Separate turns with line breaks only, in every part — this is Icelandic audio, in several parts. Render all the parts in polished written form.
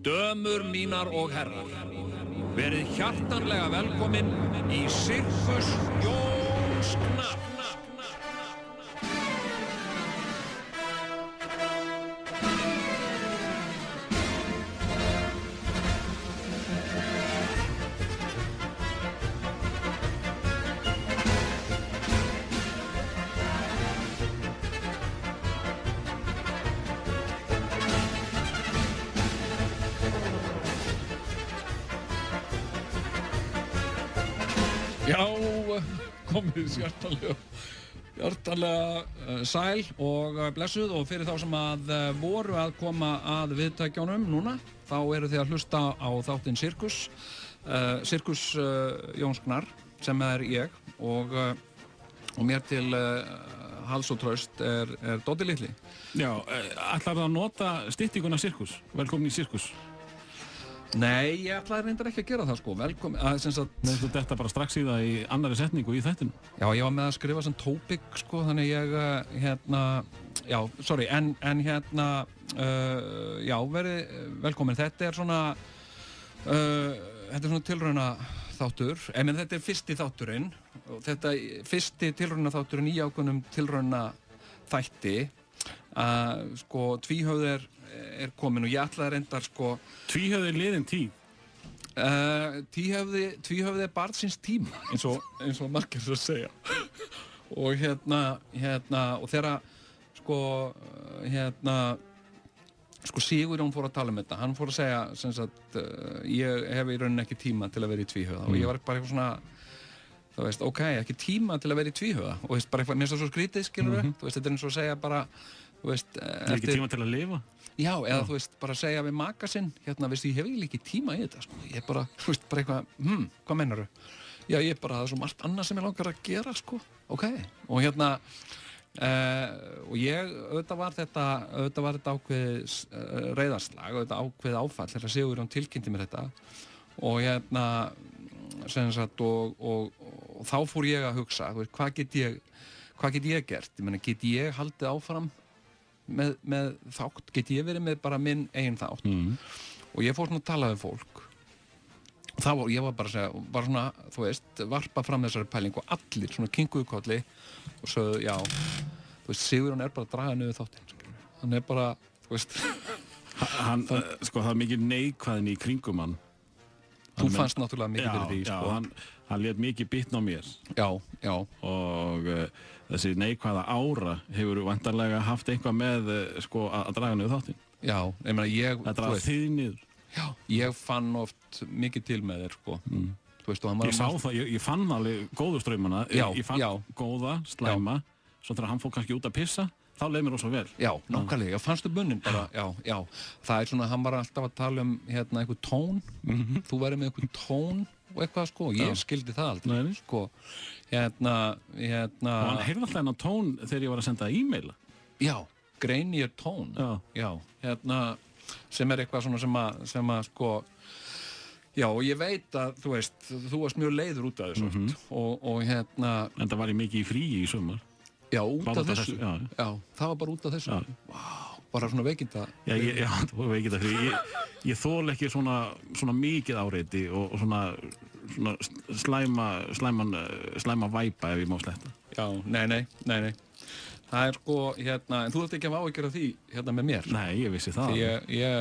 Dömur mínar og herrar, verið hjartanlega velkomin í Sirkus Jóns Gnarr. Já, komið hjartanlega sæl og blessuð, og fyrir þá sem að voru að koma að viðtækjunum núna, þá eru þið að hlusta á þáttinn Sirkus Jóns Gnarr, sem ég, og mér til hals og traust er Doddi litli.
Já, ætlarðu að nota styttinguna Sirkus? Velkomin í Sirkus.
Nei, ég ætlaði reyndar ekki að gera það, sko. Velkomin,
Nei, þú detta bara strax í það í annarri setningu í þættinu.
Já, ég var með að skrifa sem topic, sko, þannig ég, já, sorry, en já, verið velkomin. Þetta er svona tilrauna þáttur, þetta er fyrsti þátturinn, og þetta fyrsti tilrauna þátturinn í ákveðnum tilrauna þætti, sko, tvíhöfð er komin, og ég ætlaði reyndar, sko...
Tvíhöfði er liðin tíð?
Tvíhöfði er barn síns tíma, eins og margir svo að segja. Og og þegar, sko, Sigurjón fór að tala um þetta, hann fór að segja, sem sagt, ég hef í rauninni ekki tíma til að vera í tvíhöfða, og ég var bara eitthvað svona, þú veist, ok, ekki tíma til að vera í tvíhöfða, og veist, bara eitthvað, mér finnst það svo skrítið, skilurðu, þú veist, þetta er eins og að segja bara, þú veist,
ekki tíma til að lifa?
Já, eða þú veist, bara segja við maka sinn, veist, ég hef ekki tíma í þetta, sko, ég bara, þú veist, bara eitthvað, hvað meinarðu? Já, ég bara, það er svo margt annað sem ég langar að gera, sko, ok, og og ég, auðvitað var þetta ákveðið reiðarslag, auðvitað ákveðið áfall, þegar Sigurjón tilkynnti mér þetta, og sem sagt, og þá fór ég að hugsa, þú veist, hvað get ég gert? Ég meina, get ég haldið áfram með þátt, get ég verið með bara minn eigin þátt, og ég fór svona að tala við fólk, og ég var bara að segja, bara svona, þú veist, varpa fram þessari pælingu, og allir svona kinkuðu kolli og sögðu, já, þú veist, Sigurjón er bara að draga niður þáttinn, hann er bara, þú veist
sko, það er mikið neikvæðin í kringum hann.
Þú fannst náttúrulega mikið fyrir því, sko.
Já, hann lét mikið bitna á mér.
Já.
Og þessi neikvæða ára hefur væntanlega haft eitthvað með, sko, að draga niður þáttinn.
Já, ég meina,
það draga þig niður.
Já, ég fann oft mikið til með þér, sko. Þú veist, og hann var
ég sá það, ég fann alveg góðu straumana, ég fann góða, slæma, svo þegar hann fór kannski út að pissa, þá leið mér ósvo vel. Já, nákvæmlega, fannstu munnin bara, já. Það er svona, hann var alltaf að tala um, einhver tón, þú væri með einhver tón og eitthvað, sko, ég skildi það aldrei, sko, og hann heyrði alltaf hennar tón þegar ég var að senda e-maila.
Já, greinier tón, já, sem er eitthvað svona sem að, sko, já, og ég veit að, þú veist, þú varst mjög leiður út af þessu, og
En það var ég mikið í fríi í sumar.
Já, út af þessu. Já, það var bara út af þessu. Vá, bara svona veikinda.
Já, það var veikinda frí. Ég þol ekki svona mikið áreiti og svona slæma væpa ef ég má sletta.
Já, nei. Það er, sko, en þú ætti ekki að áhyggjur af því, með mér.
Nei, ég vissi það.
Því ég,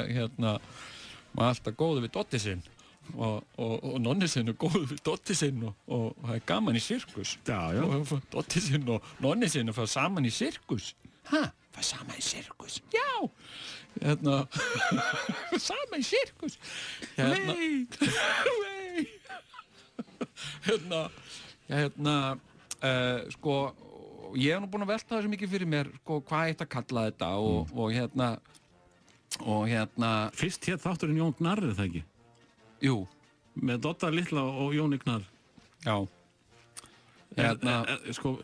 var alltaf góður við Doddi sinn. Og nonni sinn er góður við Doddi sinn og það er gaman í sirkus.
Já.
Doddi sinn og nonni sinn að fara saman í sirkus. Fara saman í sirkus? Já! Saman í sirkus?
Vei!
Sko, ég hef nú búin að velta þessu mikið fyrir mér, sko, hvað eitt að kalla þetta og
Fyrst hér þátturinn Jón Gnarr, er það ekki?
Jú.
Með Dodda litla og Jóni Gnarr.
Já.
Sko,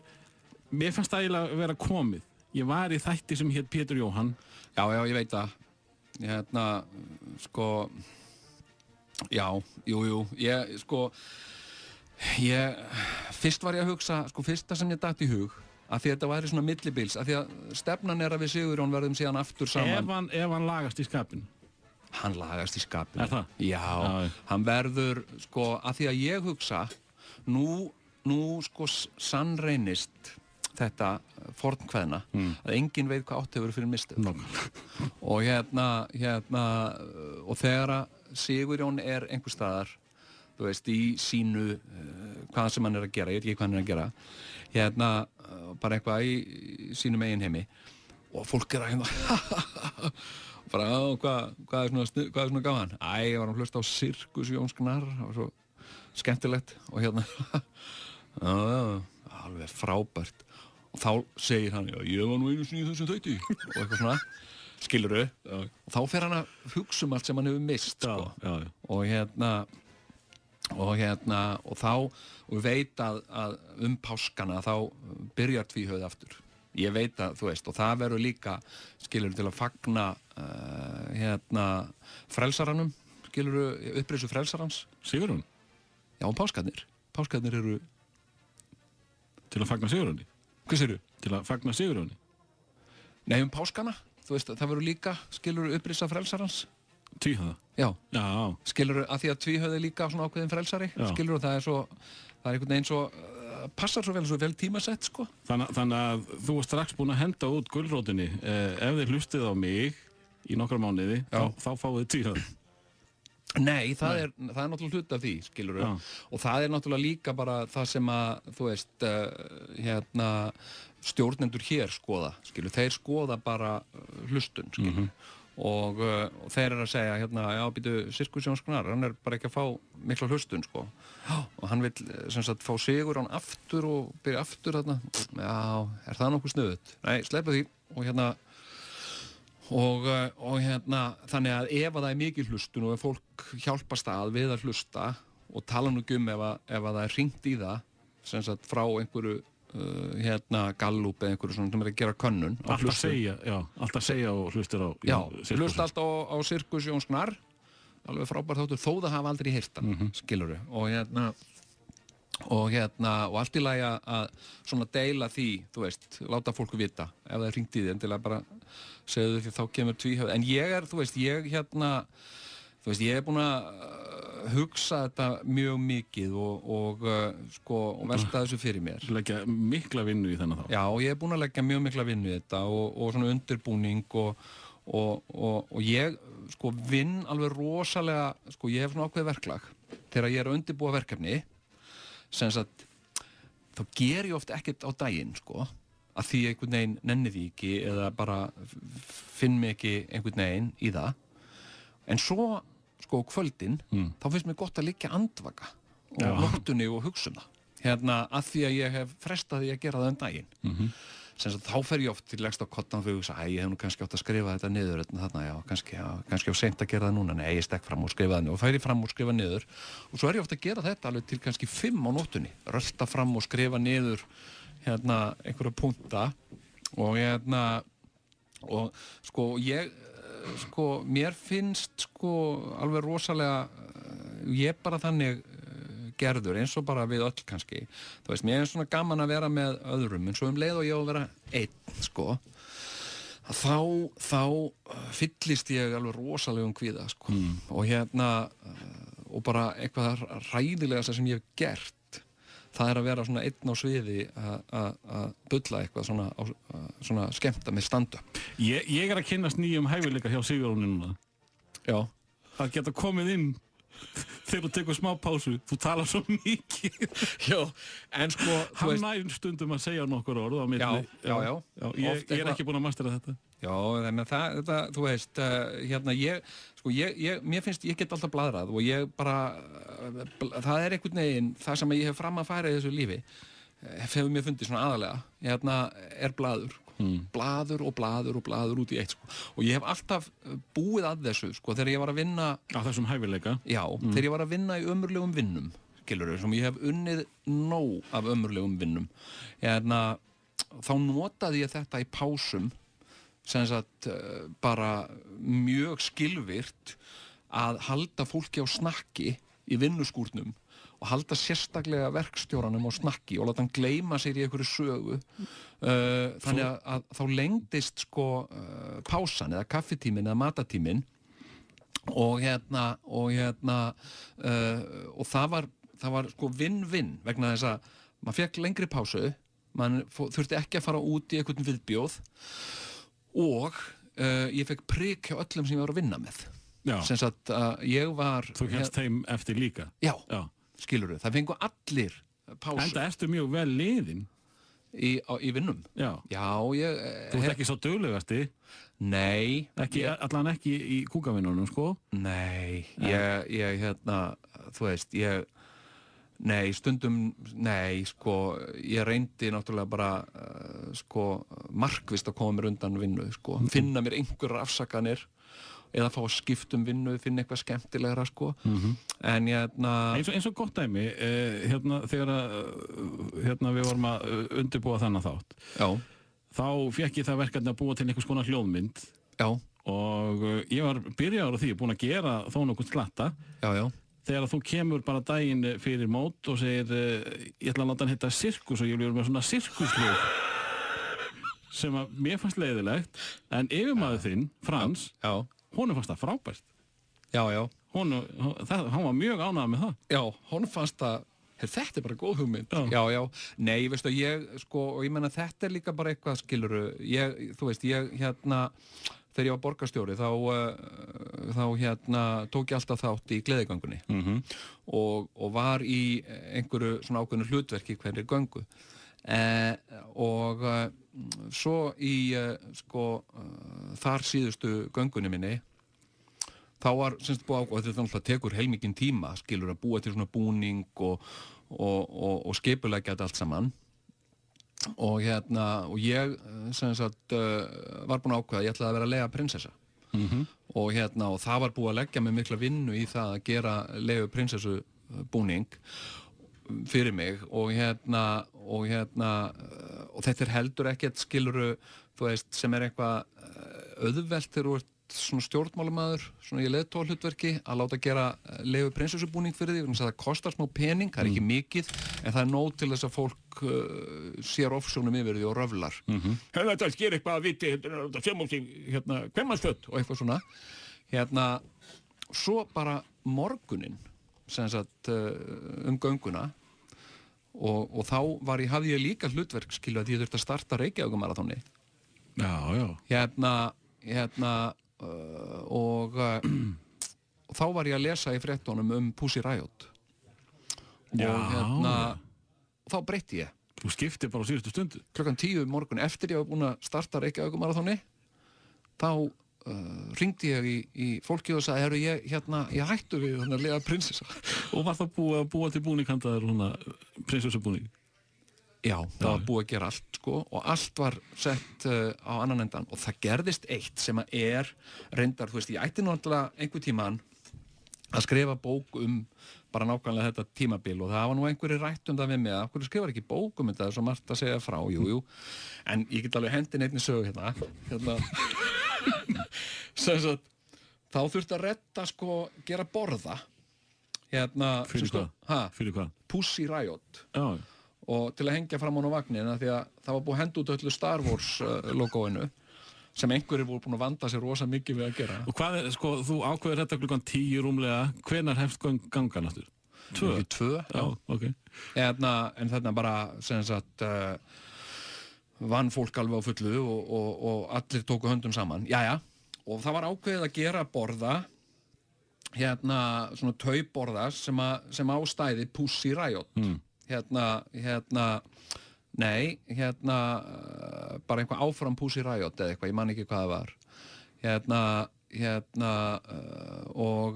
mér fannst það eiginlega vera komið. Ég var í þætti sem hét Pétur Jóhann.
Já, ég veit það. Sko, já, jú. Fyrst var ég að hugsa, sko, fyrsta sem ég datt í hug, að því að þetta væri svona millibils, að því að stefnan er að við Sigurjón verðum síðan aftur saman.
Ef hann lagast í skapinu.
Hann lagast í skapinu.
Er það?
Já, hann verður, sko, að því að ég hugsa, nú sko sannreynist þetta fornkveðna, að enginn veit hvað átt hefur fyrir mistök. Og og þegar að Sigurjón er einhvers staðar, þú veist, í sínu, hvað sem hann er að gera, ég veit ekki hvað hann er að gera, bara eitthvað í sínum eigin heimi, og fólk er að bara, hvað er svona gaman? Æ, ég var að hlusta á Sirkus Jóns Gnarr, það var svo skemmtilegt, og alveg frábært. Og þá segir hann, já, ég var nú einu sinni í þessum þætti, og eitthvað svona, skilurðu, og þá fer hann að hugsa allt sem hann hefur mist, sko. Og þá, og við veit að páskana, þá byrjar tvíhöfði aftur. Ég veit að, þú veist, og það verður líka, skilurðu, til að fagna, frelsaranum, skilurðu, upprisu frelsarans.
Sigurjón?
Já, páskarnir. Páskarnir eru...
Til að fagna Sigurjóni?
Hvað segirðu?
Til að fagna Sigurjóni?
Nei, páskana. Þú veist, það verður líka, skilurðu, upprisa frelsarans.
Tvíhöfða?
Já.
Já.
Skilurðu, að því að tvíhöfði líka svona ákveðin frelsari. Skilurðu, það er einhvern veginn svo, passar svo vel tímasett, sko.
Þannig að þú var strax búin að henda út gulrótinni. Ef þið hlustið á mig í nokkra mánuði, þá fáið þið tvíhöfði.
Nei, það er náttúrulega hluti af því, skilurðu. Og það er náttúrulega líka bara það sem að, þú veist, stjórnendur hér skoða, skilurðu. Þeir skoða bara hlustun, skilurðu. Og þeir eru að segja, já, býtu, Sirkus Jóns Gnarr, hann er bara ekki að fá mikla hlustun, sko. Og hann vil, sem sagt, fá Sigurjón aftur og byrja aftur þarna. Já, er það nokkuð snuðut? Nei, sleppa því. Og þannig að ef það er mikil hlustun og ef fólk hjálpast að við að hlusta og tala nú ef það er hringt í það, sem sagt, frá einhverju Gallup eða einhverju svona sem er að gera könnun á hlustun.
Alltaf segja og hlustir á
hlusta alltaf á Sirkus Jóns Gnarr, alveg frábært þáttur, þó það hafa aldrei heyrt hann, skilurðu. Og allt í lagi að svona deila því, þú veist, láta fólku vita ef það er hringt í því, endilega bara segðu því þá kemur tvíhöfði. En ég er, þú veist, ég er búin að hugsa þetta mjög mikið og velta þessu fyrir mér.
Leggja mikla vinnu í þennan þá.
Já, ég er búin að leggja mjög mikla vinnu í þetta og svona undirbúning og ég, vinn alveg rosalega, ég hef svona ákveðið verklag þegar ég er að undirbúa verkefni, sem sagt, þá ger ég oft ekkert á daginn, að því einhvern veginn nenni því ekki eða bara finn mig ekki einhvern veginn í það. En svo, kvöldin, þá finnst mér gott að liggja andvaka og nóttunni og hugsa það. Að því að ég hef frestað því að gera það daginn. Sem sagt, þá fer ég oft til legst á kottan og hugsa, ég hef nú kannski átt að skrifa þetta niður þarna, kannski á seint að gera það núna, nei, ég stekk fram og skrifa það niður og færi fram og skrifa niður og svo er ég oft að gera þetta alveg til kannski 5 á nóttunni, rölta fram og skrifa niður einhverja punta og mér finnst alveg rosalega, ég bara þannig gerður, eins og bara við öll kannski. Þú veist, mér er svona gaman að vera með öðrum, en svo leið og ég á að vera einn, þá fyllist ég alveg rosalegum kvíða, og bara eitthvað hræðilegasta sem ég hef gert, það er að vera svona einn á sviði að bulla eitthvað svona skemmta með stand-up.
Ég er að kynnast nýjum hæfileika hjá Sigurjóni núna.
Já.
Það geta komið inn þegar þú tekur smá pásu, þú talar svo mikið.
Já, en
hann nær stundum að segja nokkur orð á milli.
Já.
Ég er ekki búin að mastera þetta.
Já, þannig að þetta, þú veist, mér finnst, ég get alltaf bladrað og ég bara, það er einhvern veginn, það sem ég hef fram að færa í þessu lífi, hefur mér fundið svona aðalega, er blaður. Blaður út í eitt og ég hef alltaf búið að þessu þegar ég var að vinna
á þessum hæfileika.
Já, þegar ég var að vinna í ömurlegum vinnum, skilurðu, sem ég hef unnið nóg af ömurlegum vinnum, þá notaði ég þetta í pásum, sem sagt bara mjög skilvirt að halda fólki á snakki í vinnuskúrnum og halda sérstaklega verkstjóranum á snakki og láta hann gleyma sér í einhverju sögu. Þannig að þá lengdist pásan eða kaffitíminn eða matatíminn og það var sko vinn-vinn vegna þess að maður fekk lengri pásu, maður þurfti ekki að fara út í einhvern viðbjóð og ég fekk prik hjá öllum sem ég var að vinna með. Sem sagt að ég var...
Þú helst þeim eftir líka?
Já. Skilurðu, það fengu allir pásu.
Enda ertu mjög vel liðinn
í vinnum.
Já.
Ég...
Þú ert ekki svo duglegasti?
Nei.
Allan ekki í kúkavinnunum, sko?
Nei, þú veist, nei, stundum, sko, ég reyndi náttúrulega bara, markvisst að koma mér undan vinnu, sko, finna mér einhverjar afsakanir, eða fá að skipta vinnu, finna eitthvað skemmtilegra, sko. En
eins og gott dæmi, þegar við vorum að undirbúa þennan þátt. Já. Þá fékk ég það verkefni að búa til einhvers konar hljóðmynd.
Já.
Og ég var byrjaður á því, búin að gera þó nokkuð slatta.
Já.
Þegar þú kemur bara daginn fyrir mót og segir, ég ætla að láta hann hitta sirkus og ég vil vera með svona sirkusljóð. Sem að mér fannst leiðilegt, en yfirmaður þinn, Frans, honum fannst það frábært.
Já.
Hann var mjög ánægður með það. Já,
honum fannst það, þetta bara góð hugmynd. Já. Nei, veistu, og ég menna þetta líka bara eitthvað, skiluru, þú veist, þegar ég var borgarstjóri, þá tók ég alltaf þátt í gleðigöngunni og var í einhverju svona ákveðnu hlutverki hverri göngu. Og svo í þar síðustu göngunni minni þá var semst búið ákveð, þetta náttúrulega tekur heilmikinn tíma, skilur, að búa til svona búning og skipuleggja þetta allt saman og ég sem sagt var búin að ákveða að ég ætlaði að vera Leia prinsessa og það var búið að leggja mig mikla vinnu í það að gera Leiu prinsessu búning fyrir mig og þetta heldur ekkert, skiluru, þú veist, sem eitthvað auðvelt þegar þú ert svona stjórnmálamaður, svona í leiðtoghlutverki að láta gera Leiu prinsessubúning fyrir því, þannig að það kostar smá pening, það er ekki mikið, en það er nóg til þess að fólk sér ofsjónum yfir því og röflar. Þetta sker eitthvað að viti, þetta sem á sig, kvenmannsföt og eitthvað svona. Svo bara morguninn, sem sagt, gönguna og þá hafði ég líka hlutverk, skilu, að ég þurfti að starta Reykjavíkurmaraþoni. Já. Og þá var ég að lesa í fréttunum Pussy Riot og þá breytti ég.
Þú skiptir bara á síðustu stundu?
Klukkan 10 morgun eftir ég var búin að starta Reykjavíkurmaraþoni þá hringdi ég í fólki og sagði, ég hættu við Leia prinsessa.
Og var það búið að búa til búning handaður prinsessubúning?
Já, það var búið að gera allt, sko, og allt var sett á annan endan og það gerðist eitt sem að reyndar, þú veist, ég ætti náttúrulega einhver tíman að skrifa bók bara nákvæmlega þetta tímabil og það var nú einhverju rætt það við mig að hverju skrifar ekki bók þetta, það er svo margt að segja frá, jú, en ég get alveg hendin einni sögu sem sagt, þá þurfti að redda, sko, gera borða
Fyrir hvað? Fyrir hvað?
Pussy Riot.
Já.
Og til að hengja fram á vagnina því að það var búið að henda út öllu Star Wars logoinu sem einhverjir voru búin að vanda sér rosa mikið við að gera.
Og hvað sko, þú ákveður þetta klukkan 10 rúmlega, hvenær hefst gangan aftur?
2?
Já, ok.
En þarna bara, sem sagt, vann fólk alveg á fullu og allir tóku höndum saman. Jæja, og það var ákveðið að gera borða, svona tauborða sem á stæði Pussy Riot. Bara eitthvað áfram Pussy Riot eða eitthvað, ég man ekki hvað það var og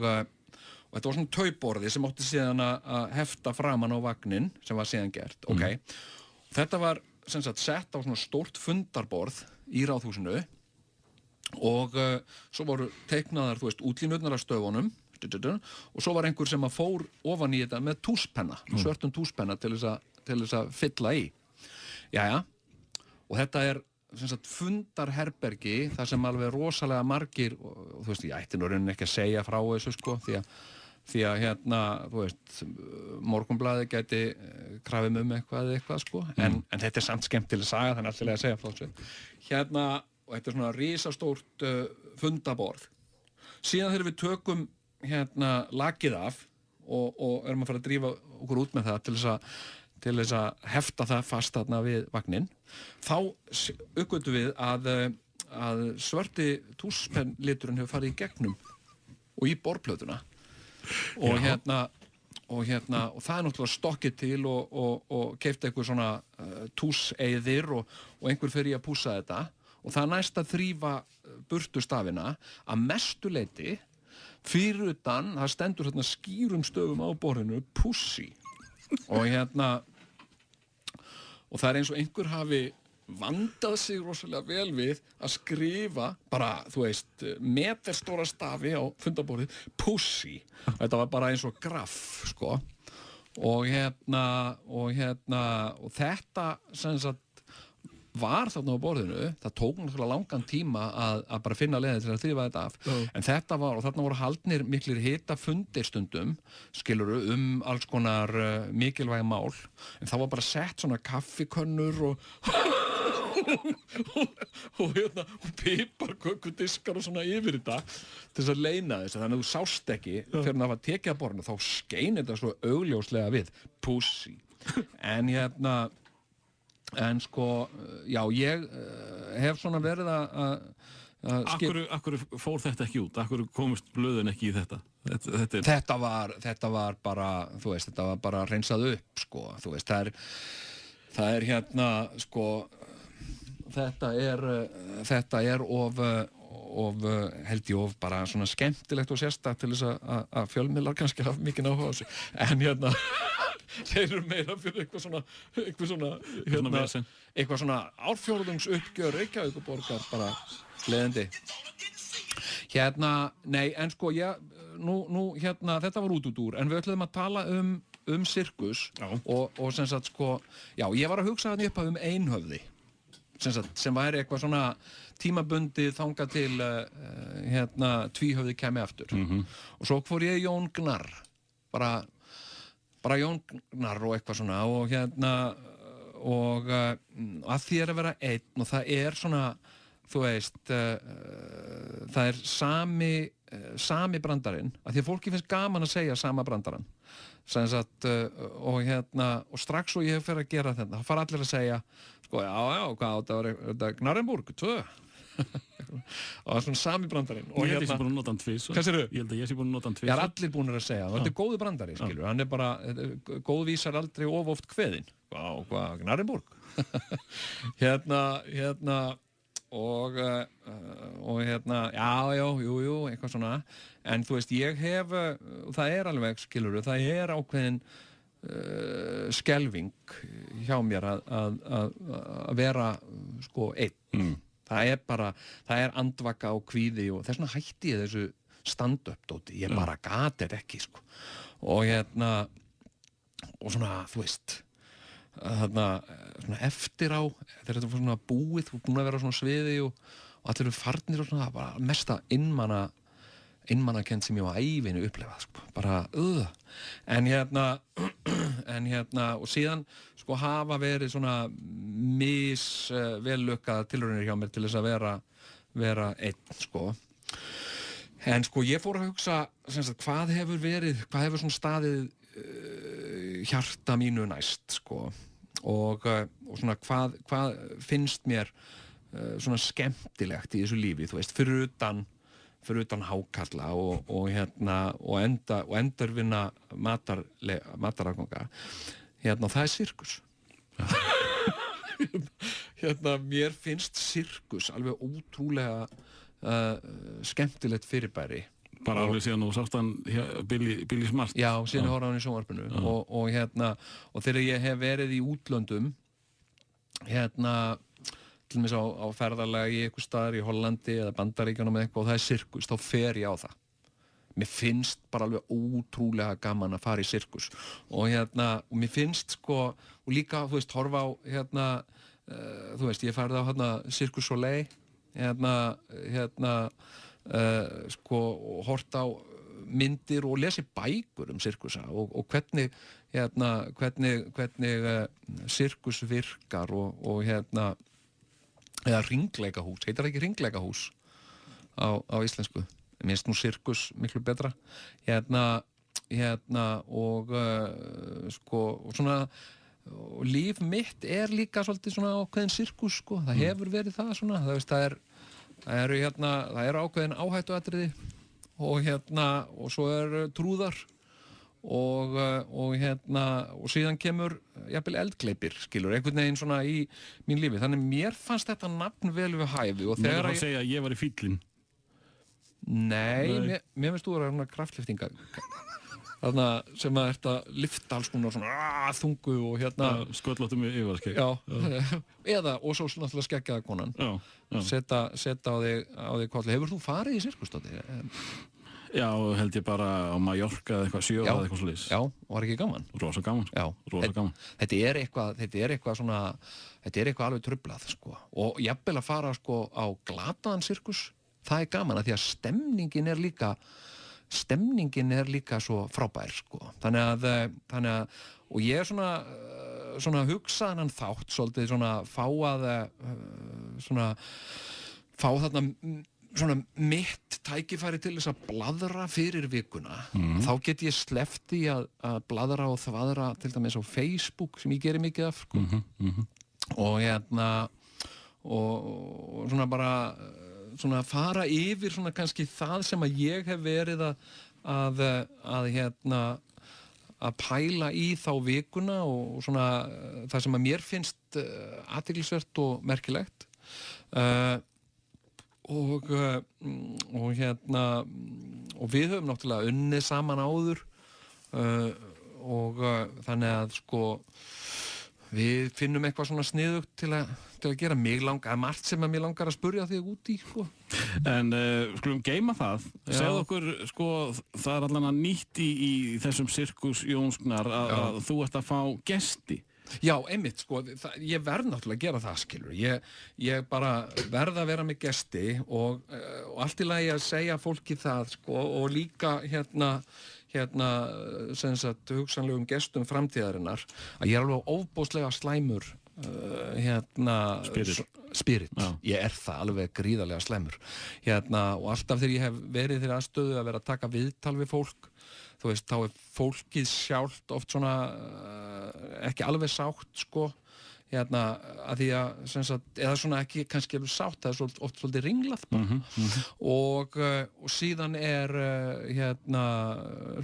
þetta var svona tauborði sem átti síðan að hefta framan á vagnin sem var síðan gert, þetta var sem sagt sett á svona stórt fundarborð í Ráðhúsinu og svo voru teiknaðar, þú veist, útlínurnar af stöfunum og svo var einhver sem að fór ofan í þetta með túspenna, svörtum túspenna til þess að fylla í. Jæja, og þetta sem sagt fundarherbergi, það sem alveg rosalega margir, og þú veist, ég ætti nú rauninni ekki að segja frá þessu, sko, því að þú veist, Morgunblaðið gæti krafið eitthvað, sko, en þetta er samt skemmtileg saga, þannig alltaf að segja frá þessu. Og þetta er svona risastórt fundaborð síðan þegar við tökum lakið af og erum að fara að drífa okkur út með það til þess að hefta það fast þarna við vagninn, þá uppgötum við að svörti túspenliturinn hefur farið í gegnum og í borplötuna og og það náttúrulega stokkið til og keypti eitthvað svona túseyðir og einhver fer í að pússa þetta og það næst að þrífa burtu stafina að mestu leyti fyrir utan, það stendur hérna skýrum stöfum á borðinu Pussy og og það eins og einhver hafi vandað sig rosalega vel við að skrifa bara, þú veist, meterstóra stafi á fundaborðið, Pussy. Þetta var bara eins og graff, sko. Og þetta sem sagt var þarna á borðinu, það tók náttúrulega langan tíma að bara finna leiðir til að þrífa þetta af. En þetta var, og þarna voru haldnir miklir hitafundir stundum, skilurðu, alls konar mikilvæg mál. En það var bara sett svona kaffikönnur og piparkökudiskar og svona yfir þetta til þess að leyna þess þannig að þú sást ekki þegar það var tekið að borðinu þá skein þetta svo augljóslega við Pussy en sko já ég hef svona verið að
Akkur fór þetta ekki út? Akkur komist blöðin ekki í þetta?
Þetta var bara þú veist, þetta var bara hreinsað upp sko, þú veist, það er sko þetta er of held ég of bara svona skemmtilegt og sérstakt til þess að fjölmiðlar kannski hafa mikið áhuga á þessu en þeir eru meira fyrir eitthvað svona árfjórðungsuppgjör Reykjavíkurborgar bara leiðindi nei en sko nú þetta var útúrdúr en við ætluðum að tala um sirkus og sem sagt sko já ég var að hugsa þannig upp Einhöfði sem væri eitthvað svona tímabundið þangað til Tvíhöfði kæmi aftur og svo fór ég Jón Gnarr bara Jón Gnarr og eitthvað svona og að því að vera einn og það er svona þú veist það er sami brandarinn að því að fólki finnst gaman að segja sama brandarann og strax og ég hef fyrir að gera þetta þá fara allir að segja sko já, hvað þetta var Gnarrenburg 2 og það er svona sami brandarinn og
ég held ég sé búin að nota hann tvís
hvað sér þú?
Ég held að ég sé búin að nota hann tvís
ég er allir búin að segja þetta er góðu brandari, skilur hann er bara, góð vísar aldrei of oft kveðin hvað Gnarrenburg og jú, eitthvað svona en þú veist, ég hef það er alveg, skilur það er ákveðin skelfing hjá mér að vera sko einn það er andvaka og kvíði og þess vegna hætti ég þessu stand-up dóti, ég bara gat þetta ekki sko og og svona, þú veist þarna svona eftir á þegar þetta var svona búið, þú búin að vera svona sviði og allir eru farnir og svona það var mesta einmannakennd sem ég á ævinu upplifað sko, bara en og síðan sko hafa verið svona misvellukkaða tilraunir hjá mér til þess að vera einn sko en sko ég fór að hugsa sagt, hvað hefur svona staðið hjarta mínu næst sko og svona hvað finnst mér svona skemmtilegt í þessu lífi þú veist fyrir utan hákarla og endurvinna matarafganga það er sirkus mér finnst sirkus alveg ótrúlega skemmtilegt fyrirbæri
bara alveg síðan og sást hann Billy Smart
já, síðan horfði hann í sjónvarpinu og þegar ég hef verið í útlöndum til dæmis á ferðalagi í einhver staðar í Hollandi eða Bandaríkjunum eða eitthvað og það er sirkus, þá fer ég á það mér finnst bara alveg ótrúlega gaman að fara í sirkus og mér finnst sko og líka, þú veist, horfa á þú veist, ég færði á Cirque du Soleil sko og horft á myndir og lesi bækur sirkusa og hvernig sirkus virkar og eða hringleikahús, heitir það ekki hringleikahús á íslensku minnst nú sirkus miklu betra og sko og svona og líf mitt líka svolítið svona ákveðin sirkus sko, það hefur verið það svona, það eru ákveðin áhættuatriði og og svo trúðar og síðan kemur jafnvel eldgleipir, skilur, einhvern veginn svona í mín lífi, þannig mér fannst þetta nafn vel við hæfi og þegar
að segja að ég var í fíllinn.
Nei, mér finnst þú að vera kraftliftinga þarna sem að þetta lifta alls konar svona þungu og
sköllóttum yfirskegg.
Já, eða og svo náttúrulega skeggjaða konan. Setta á þig kolli. Hefur þú farið í sirkustóti?
Já, held ég bara á Mallorca eða eitthvað 7 ára eða eitthvað svoleiðis.
Já, var ekki gaman?
Rosa gaman.
Já,
rosa gaman.
Þetta er eitthvað alveg trublað, sko. Og jafnvel að fara, sko, á glataðan sirkus, það gaman að því að stemningin er líka svo frábær, sko. Þannig að og ég svona hugsaðan þátt svolítið svona fá þarna svona mitt tækifæri til þess að blaðra fyrir vikuna. Þá get ég sleppt í að blaðra og þvaðra til dæmis á Facebook sem ég geri mikið af, sko. Og og svona bara svona fara yfir svona kannski það sem að ég hef verið að pæla í þá vikuna og svona það sem að mér finnst athyglisvert og merkilegt og við höfum náttúrulega unnið saman áður og þannig að sko við finnum eitthvað svona sniðugt til að gera margt sem að mig langar að spurja þig út í, sko.
En skulum geyma það. Segðu okkur, sko, það allan að nýtt í þessum sirkus Jónsgnar að þú ert að fá gesti.
Já, einmitt, sko, ég verð náttúrulega að gera það, skilur. Ég bara verð að vera með gesti og allt í lagi að segja fólki það, sko, og líka sem sagt hugsanlegum gestum framtíðarinnar að ég er alveg ofboðslega slæmur spirit. Ég það alveg gríðarlega slæmur og alltaf þegar ég hef verið þeirra aðstöðu að vera að taka viðtal við fólk, þú veist, þá fólkið sjálft oft svona ekki alveg sátt, sko, að því að, sem sagt, eða svona ekki kannski alveg sátt, það er oft svolítið ringlað bara. Og síðan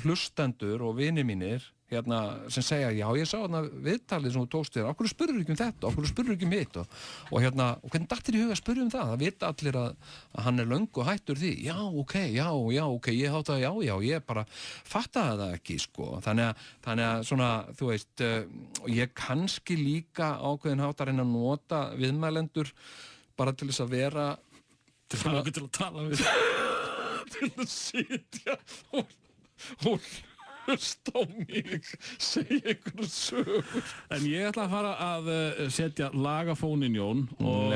hlustendur og vinir mínir sem segja, já, ég sá viðtalið sem þú tókst þér, okkur spurður ekki um þetta, okkur spurður ekki um hitt og hvernig datt þér í huga að spurja um það vita allir að hann er löngu hættur því, já, ok, ég þátt að já, ég bara fattaði það ekki, sko, þannig að svona, þú veist, ég kannski líka ákveðin hátt að reyna að nota viðmælendur bara til þess að vera
til að tala við
til að sitja og hlusta á mig, segja einhverju sögur.
En ég ætla að fara að setja lagafónin, Jón, og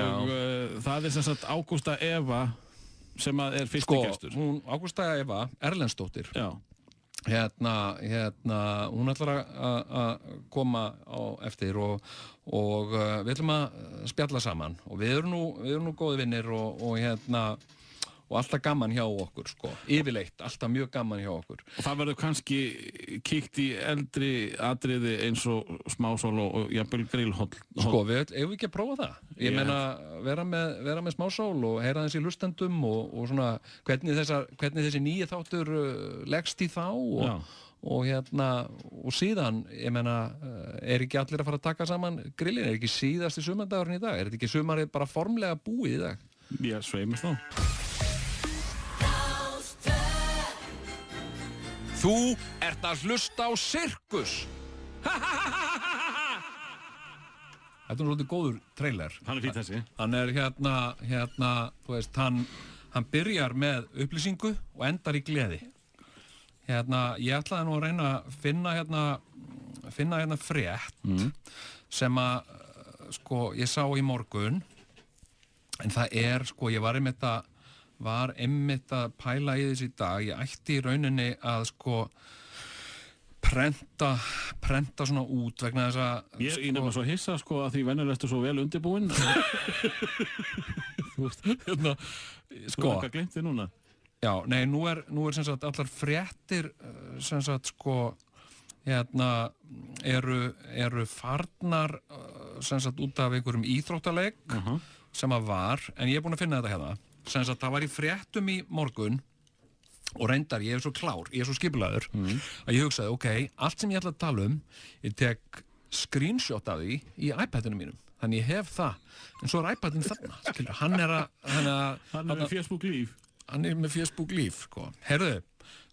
það er sem sagt Ágústa Eva sem er fyrsti gestur.
Hún Ágústa Eva Erlendsdóttir.
Já.
Hún ætlar að koma á eftir og við ætlum að spjalla saman og við erum nú góði vinnir og alltaf gaman hjá okkur, sko, yfirleitt, alltaf mjög gaman hjá okkur.
Og það verður kannski kíkt í eldri atriði eins og smásól og jafnvel grillhóll.
Sko, eigum við ekki að prófa það? Ég meina, vera með smásól og heyra þessi hlustendum og svona, hvernig þessi nýi þáttur leggst í þá og síðan, ég meina, er ekki allir að fara að taka saman grillin? Er ekki síðasti sumardagurinn í dag? Er þetta ekki sumarið bara formlega búið í dag?
Já, sveimist þá.
Þú ert að hlusta á sirkus. Þetta er svolítið góður trailer.
Hann er fínt þessi.
Hann er þú veist, hann byrjar með upplýsingu og endar í gleði. Ég ætlaði nú að reyna að finna frétt sem að, sko, ég sá í morgun, en það er, sko, ég var einmitt að pæla í þessi dag. Ég ætti í rauninni að, sko, prenta svona út vegna þess að
ég nefnir svo hissa, sko, að því venjulegt er svo vel undirbúinn.
Þú veist,
sko, hvað gleymti þið núna?
Já, nei, nú er sem sagt allar fréttir sem sagt sko eru farnar sem sagt út af einhverjum íþróttaleik sem að var, en ég er búinn að finna þetta hérna sem sagt það var í fréttum í morgun og reyndar, ég er svo klár, ég er svo skipulagður að ég hugsaði, ok, allt sem ég ætla að tala ég tek screenshot af því í iPadinu mínum, þannig ég hef það en svo iPadin þarna, skilur, hann er
með Facebook Live
hann er með Facebook Live, sko herðu,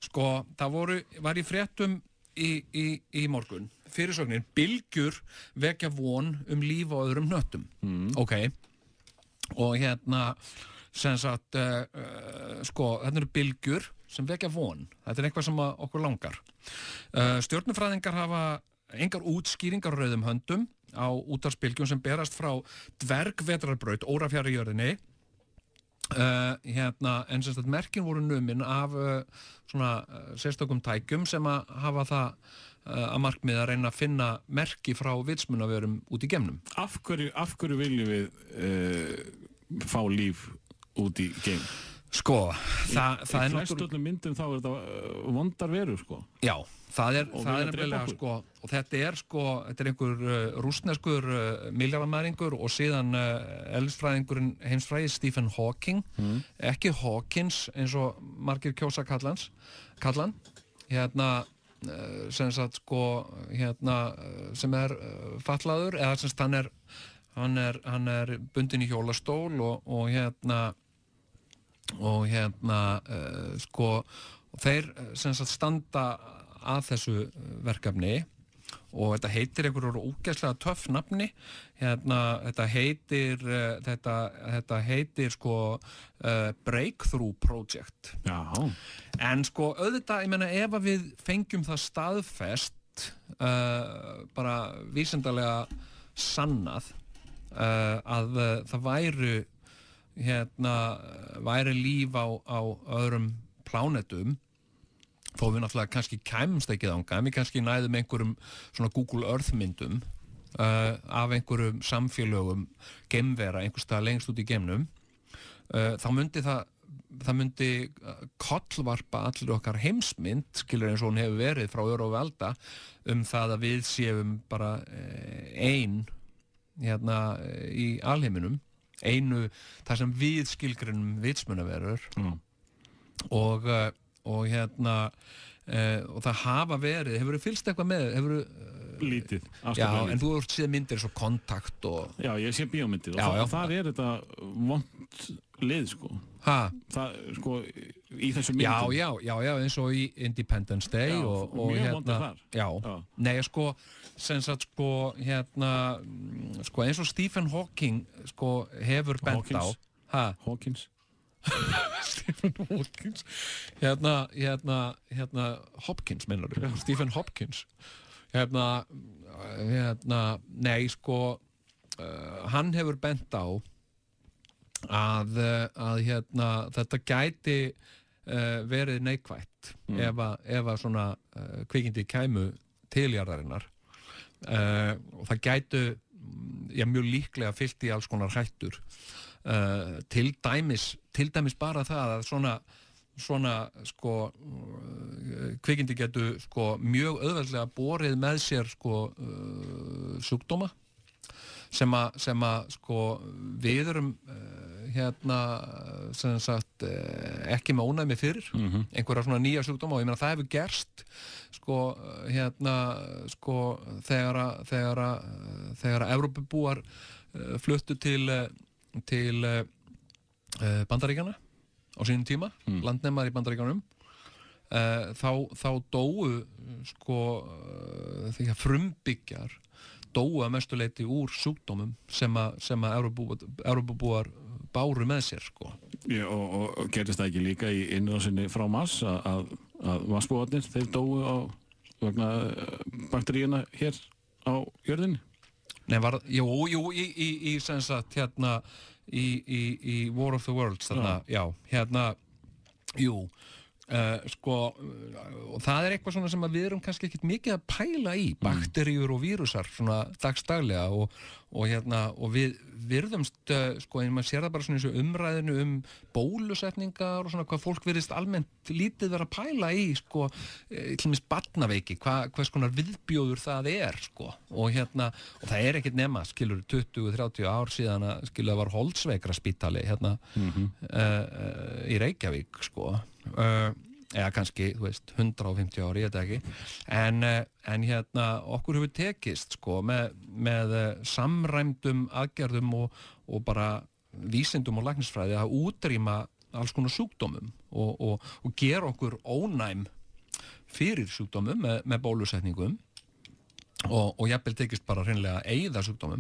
sko, það var í fréttum í morgun fyrirsögnin, bylgjur vekja von líf á öðrum hnöttum ok, og sem sagt sko, þetta eru bylgjur sem vekja von, þetta er eitthvað sem okkur langar stjörnufræðingar hafa engar útskýringar á rauðum höndum á útvarpsbylgjum sem berast frá dvergvetrarbraut órafjarri jörðinni en sem sagt merkin voru numin af svona sérstökum tækjum sem að hafa það að markmið að reyna að finna merki frá vitsmunaverum út í geimnum. Af
hverju viljum við fá líf út í geim?
Sko, það er
í flestöllum myndum þá er þetta vondar verur, sko.
Já, það er nefnilega, sko, og þetta er einhver rússneskur milljarðamæringur og síðan eðlisfræðingurinn heimsfræði Stephen Hawking, ekki Hawkins eins og margir kjósa kallan, sem sagt, sko, sem er fatlaður, eða sem sagt hann er bundinn í hjólastól og sko, þeir sem sagt standa að þessu verkefni og þetta heitir einhverjum ógeðslega töff nafni þetta heitir sko Breakthrough Project. Já. En sko auðvitað, ég meina, ef að við fengjum það staðfest bara vísindalega sannað að það væri líf á öðrum plánetum þó við náttúrulega kannski kæmumst ekki þangað, við kannski næðum einhverjum svona Google Earth myndum af einhverjum samfélögum geimvera einhvers staðar lengst út í geimnum þá myndi það myndi kollvarpa allir okkar heimsmynd, skilur eins og hún hefur verið frá öru og velda það að við séum bara ein í alheiminum einu, það sem við skilgreinum vitsmunaverur og það hafa verið, hefur þið fylgst eitthvað með
lítið,
já, en þú hefur séð myndir svo Kontakt og
já, ég sé bíómyndir og það er þetta vont lið, sko það, sko, í þessu myndum
já, eins og í Independence Day og
mjög vondir þar
já, nei, sko, sem sagt, sko, sko, eins og Stephen Hawking, sko, hefur bent á
Hawkins
Stephen Hawkins Hopkins, meinar þú? Stephen Hopkins nei, sko hann hefur bent á að þetta gæti verið neikvætt ef að svona kvikindi kæmu til jarðarinnar og það gætu mjög líklega fyllt í alls konar hættur til dæmis bara það að svona sko kvikindi getu sko mjög auðveldlega borið með sér sko sjúkdóma sem að sko við erum sem sagt ekki með ónæmi fyrir einhverja svona nýja sjúkdóma og ég meina það hefur gerst sko sko þegar Evrópubúar fluttu til Bandaríkjanna á sínum tíma, landnemar í Bandaríkjunum þá dóu sko því að frumbyggjar dóu að mestu leyti úr sjúkdómum sem að Evrópubúar báru með sér, sko.
Já, og gerist það ekki líka í innrásinni frá Mars að Mars-búarnir, þeir dóu vegna bakteríuna hér á jörðinni?
Nei, jú, í sem sagt, í War of the Worlds, þarna, já, jú, og það eitthvað svona sem að við erum kannski ekkert mikið að pæla í, bakteríur og vírusar svona dagstaglega og við virðumst en maður sér það bara svona eins og umræðinu bólusetningar og svona hvað fólk virðist almennt lítið vera að pæla í til dæmis barnaveiki, hvers konar viðbjóður það og það ekkert nema, skilur 20-30 ár síðan að skilur það var Holtzveikra spítali í Reykjavík eða kannski, þú veist, 150 ári, ég veit ekki, en okkur hefur tekist, með samræmdum aðgerðum og bara vísindum og læknisfræði að útrýma alls konar sjúkdómum og gera okkur ónæm fyrir sjúkdómum með bólusetningum og jafnvel tekist bara hreinlega að eyða sjúkdómum,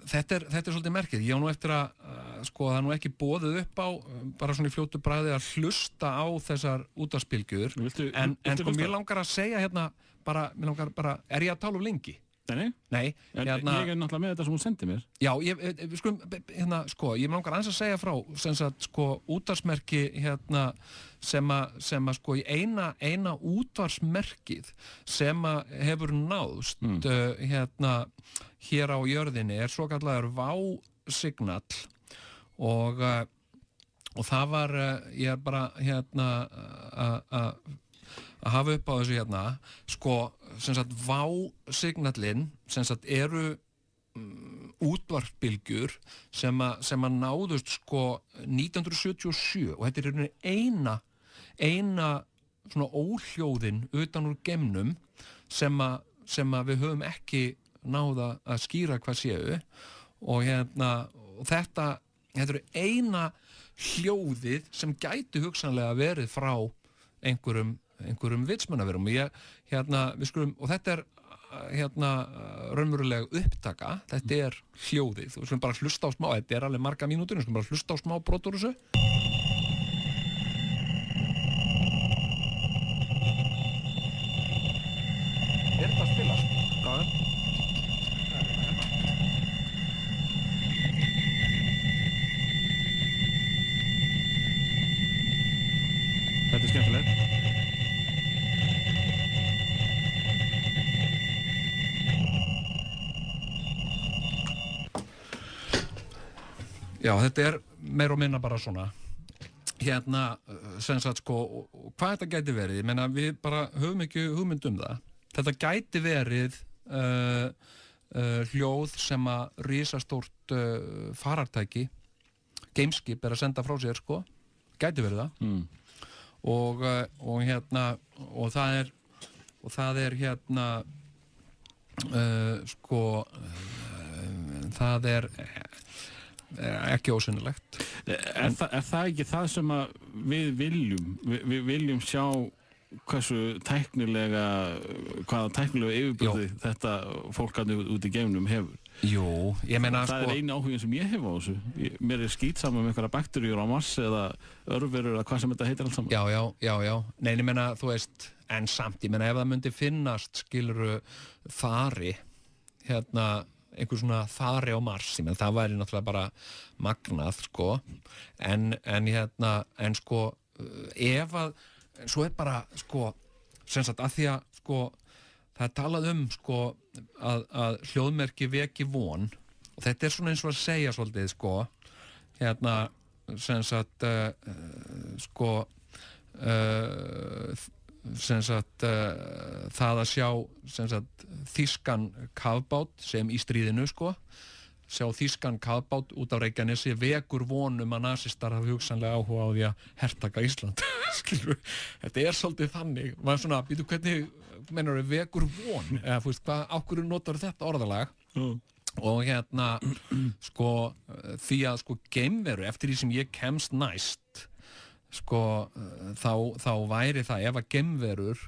þetta svolítið merkið. Ég á nú eftir að það nú ekki boðið upp á bara svona í fljótu bragði að hlusta á þessar útvarpsbylgjur en mér langar að segja mér langar bara, ég að tala lengi? Nei.
Ég náttúrulega með þetta sem hún sendi mér.
Já, ég langar aðeins að segja frá útvarpsmerki sem í eina útvarpsmerkið sem hefur náðst hér á jörðinni svokallaður Vá-signal og það var ég bara að hafa upp á þessu Vá-signallinn eru útvarpsbylgjur sem að náðust 1977 og þetta eina svona óhljóðin utan úr geimnum sem að við höfum ekki náða að skýra hvað séu og þetta eina hljóðið sem gæti hugsanlega verið frá einhverjum vitsmunaverum við skulum, og þetta raunveruleg upptaka, þetta hljóðið og við skulum bara hlusta á smá, þetta alveg marga mínútur, við skulum bara hlusta á smá brot úr þessu. Þetta að spilast? Já.
Þetta skemmtilegt.
Já, þetta meir og minna bara svona sem sagt hvað þetta gæti verið, ég meina við bara höfum ekki hugmynd það. Þetta gæti verið hljóð sem að risastórt farartæki gameskip að senda frá sér gæti verið það og það það ekki ósynlegt.
Það ekki það sem að við viljum sjá hvaða tæknilega yfirburði þetta fólk út í geimnum hefur?
Jú, ég meina
það einu áhugin sem ég hef á þessu. Mér skítsaman einhverja bakteríur á Mars eða örverur eða hvað sem þetta heitir allt saman.
Já. Nei, ég meina, þú veist, en samt, ég meina ef það myndi finnast, skilurðu, þari, einhver svona þari á Mars, ég meina það væri náttúrulega bara magnað, en ef að, svo bara, sem sagt, að því að, það talað að hljóðmerki veki von og þetta svona eins og að segja svolítið sem sagt það að sjá sem sagt þýskan kafbát sem í stríðinu sjá þýskan kafbát út á Reykjanesi vekur vonum að nasistar hafi hugsanlega áhuga á því að hertaka Ísland skilur, þetta svolítið þannig maður svona, býtu hvernig meinar við vekur von, eða þú veist, á hverju notar þetta orðalag og því að geimveru, eftir því sem ég kemst næst þá væri það ef að geimverur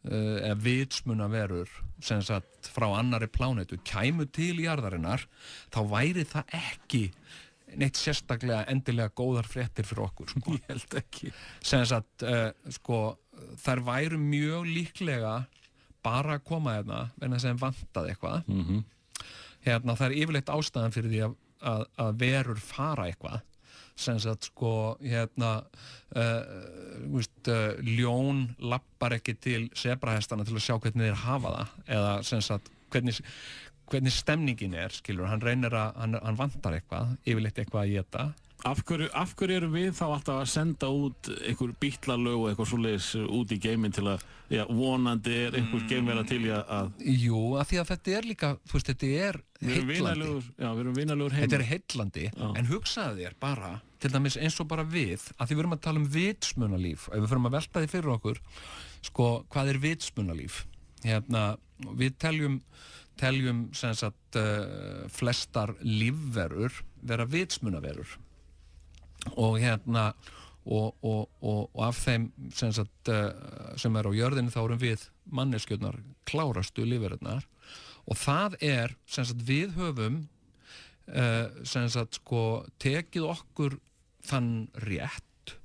eða vitsmunaverur sem sagt frá annarri plánetu kæmu til jarðarinnar þá væri það ekki neitt sérstaklega endilega góðar fréttir fyrir okkur
ég held ekki
sem sagt þær væru mjög líklega bara að koma vegna sem vantaði eitthvað það yfirleitt ástæðan fyrir því að verur fara eitthvað sem sagt sko ljón lappar ekki til sebrahestana til að sjá hvernig þeir hafa það eða sem sagt hvernig stemningin skilur, hann reynir að hann vantar eitthvað, yfirleitt eitthvað að éta.
Af hverju erum við þá alltaf að senda út einhver bítlalög og eitthvað svoleiðis út í geiminn til að, vonandi einhver geimvera til að...
Jú, af því að þetta líka, þú veist, þetta heillandi.
Við erum vinalegur heimur.
Þetta heillandi, en hugsaðu þér bara, til dæmis eins og bara við, að því við erum að tala vitsmunalíf, ef við förum að velta því fyrir okkur, sko, hvað vitsmunalíf? Við teljum sem sagt flestar lífverur vera vitsmunaverur. Og og af þeim sem sagt sem á jörðinni þá erum við manneskjurnar klárastu lífverurnar og það sem sagt við höfum sem sagt sko tekið okkur þann rétt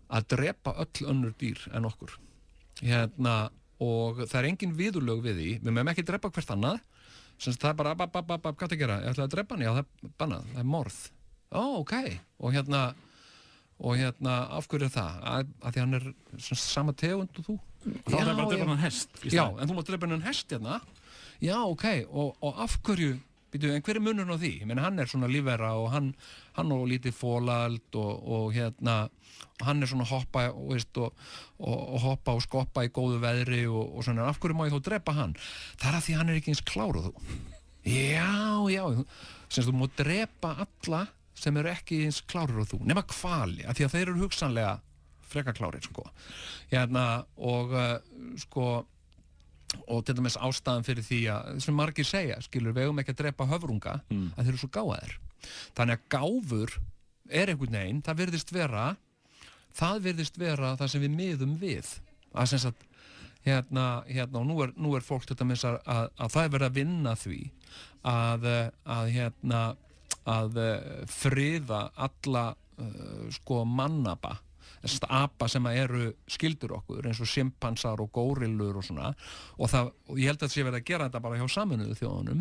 að drepa öll önnur dýr en okkur og það engin viðurlög við því, við mögum ekki drepa hvert annað sem sagt það bara hvað það gera, ég ætla að drepa hann, já það bannað, það morð. Ok, og af hverju það? Að því hann sama tegund og þú?
Þá er bara að drepa hann hest?
Já, en þú mátt drepa hann hest hérna? Já, ok, og af hverju, en hver munurinn á því? Ég meina, hann svona lífvera og hann og lítið fólald og hann svona hoppa og hoppa og skoppa í góðu veðri og svona, af hverju má ég þó drepa hann? Það að því hann ekki eins klár og þú. Já, sem þú má drepa alla sem eru ekki eins klárir og þú, nema hvali, af því að þeir eru hugsanlega frekar klárir, sko. Og til dæmis ástæðan fyrir því að, sem margir segja, skilur, við eigum ekki að drepa höfrunga, að þeir eru svo gáðir. Þannig að gáfur einhvern veginn, það virðist vera það sem við miðum við. Að sem sagt, og nú fólk til dæmis að það verið að vinna því að friða alla mannapa apa sem eru skyldur okkur eins og simpansar og górillur og svona og ég held að það sé verið að gera þetta bara hjá Sameinuðu þjóðunum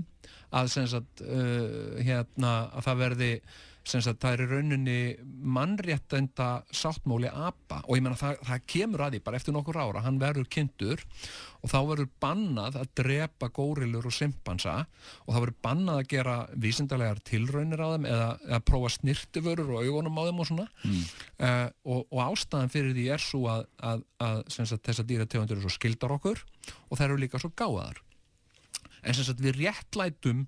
að sem sagt að það verði sem sagt það í rauninni mannréttenda sáttmáli apa og ég meina það kemur að því bara eftir nokkur ára hann verður kynntur og þá verður bannað að drepa górillur og simpansa og það verður bannað að gera vísindalegar tilraunir á þeim eða prófa snirtivörur og augunum á þeim og svona og ástæðan fyrir því svo að sem sagt þessar dýrategundir eru svo skyldar okkur og þær eru líka svo gáðar en sem sagt við réttlætum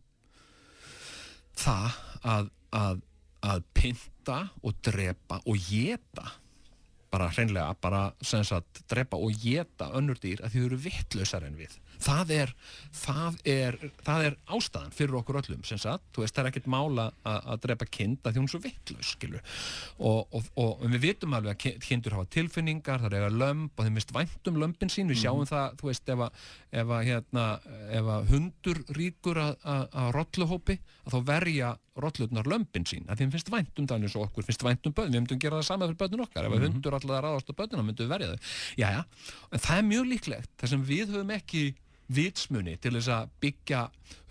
það að pynta og drepa og éta bara hreinlega, bara sem sagt drepa og éta önnur dýr að þau eru vittlausar en við. Það er ástæðan fyrir okkur öllum sem sagt, þú veist, það ekkert mála að drepa kind að því hún er svo vittlaus, skilur. Og við vitum alveg að kindur hafa tilfinningar, það eiga lömb og þeim mist vænt lömbin sín, við sjáum það, þú veist, ef hundur ríkur að rolluhópi, að þá verja rollurnar lömbin sín, að þeim finnst vænt það eins og okkur finnst vænt börn, við myndum gera það sama fyrir börnin okkar, ef hundur alltaf ráðast á börnina myndum við verja þau. Jæja, en það er mjög líklegt, þar sem við höfum ekki vitsmuni til þess að byggja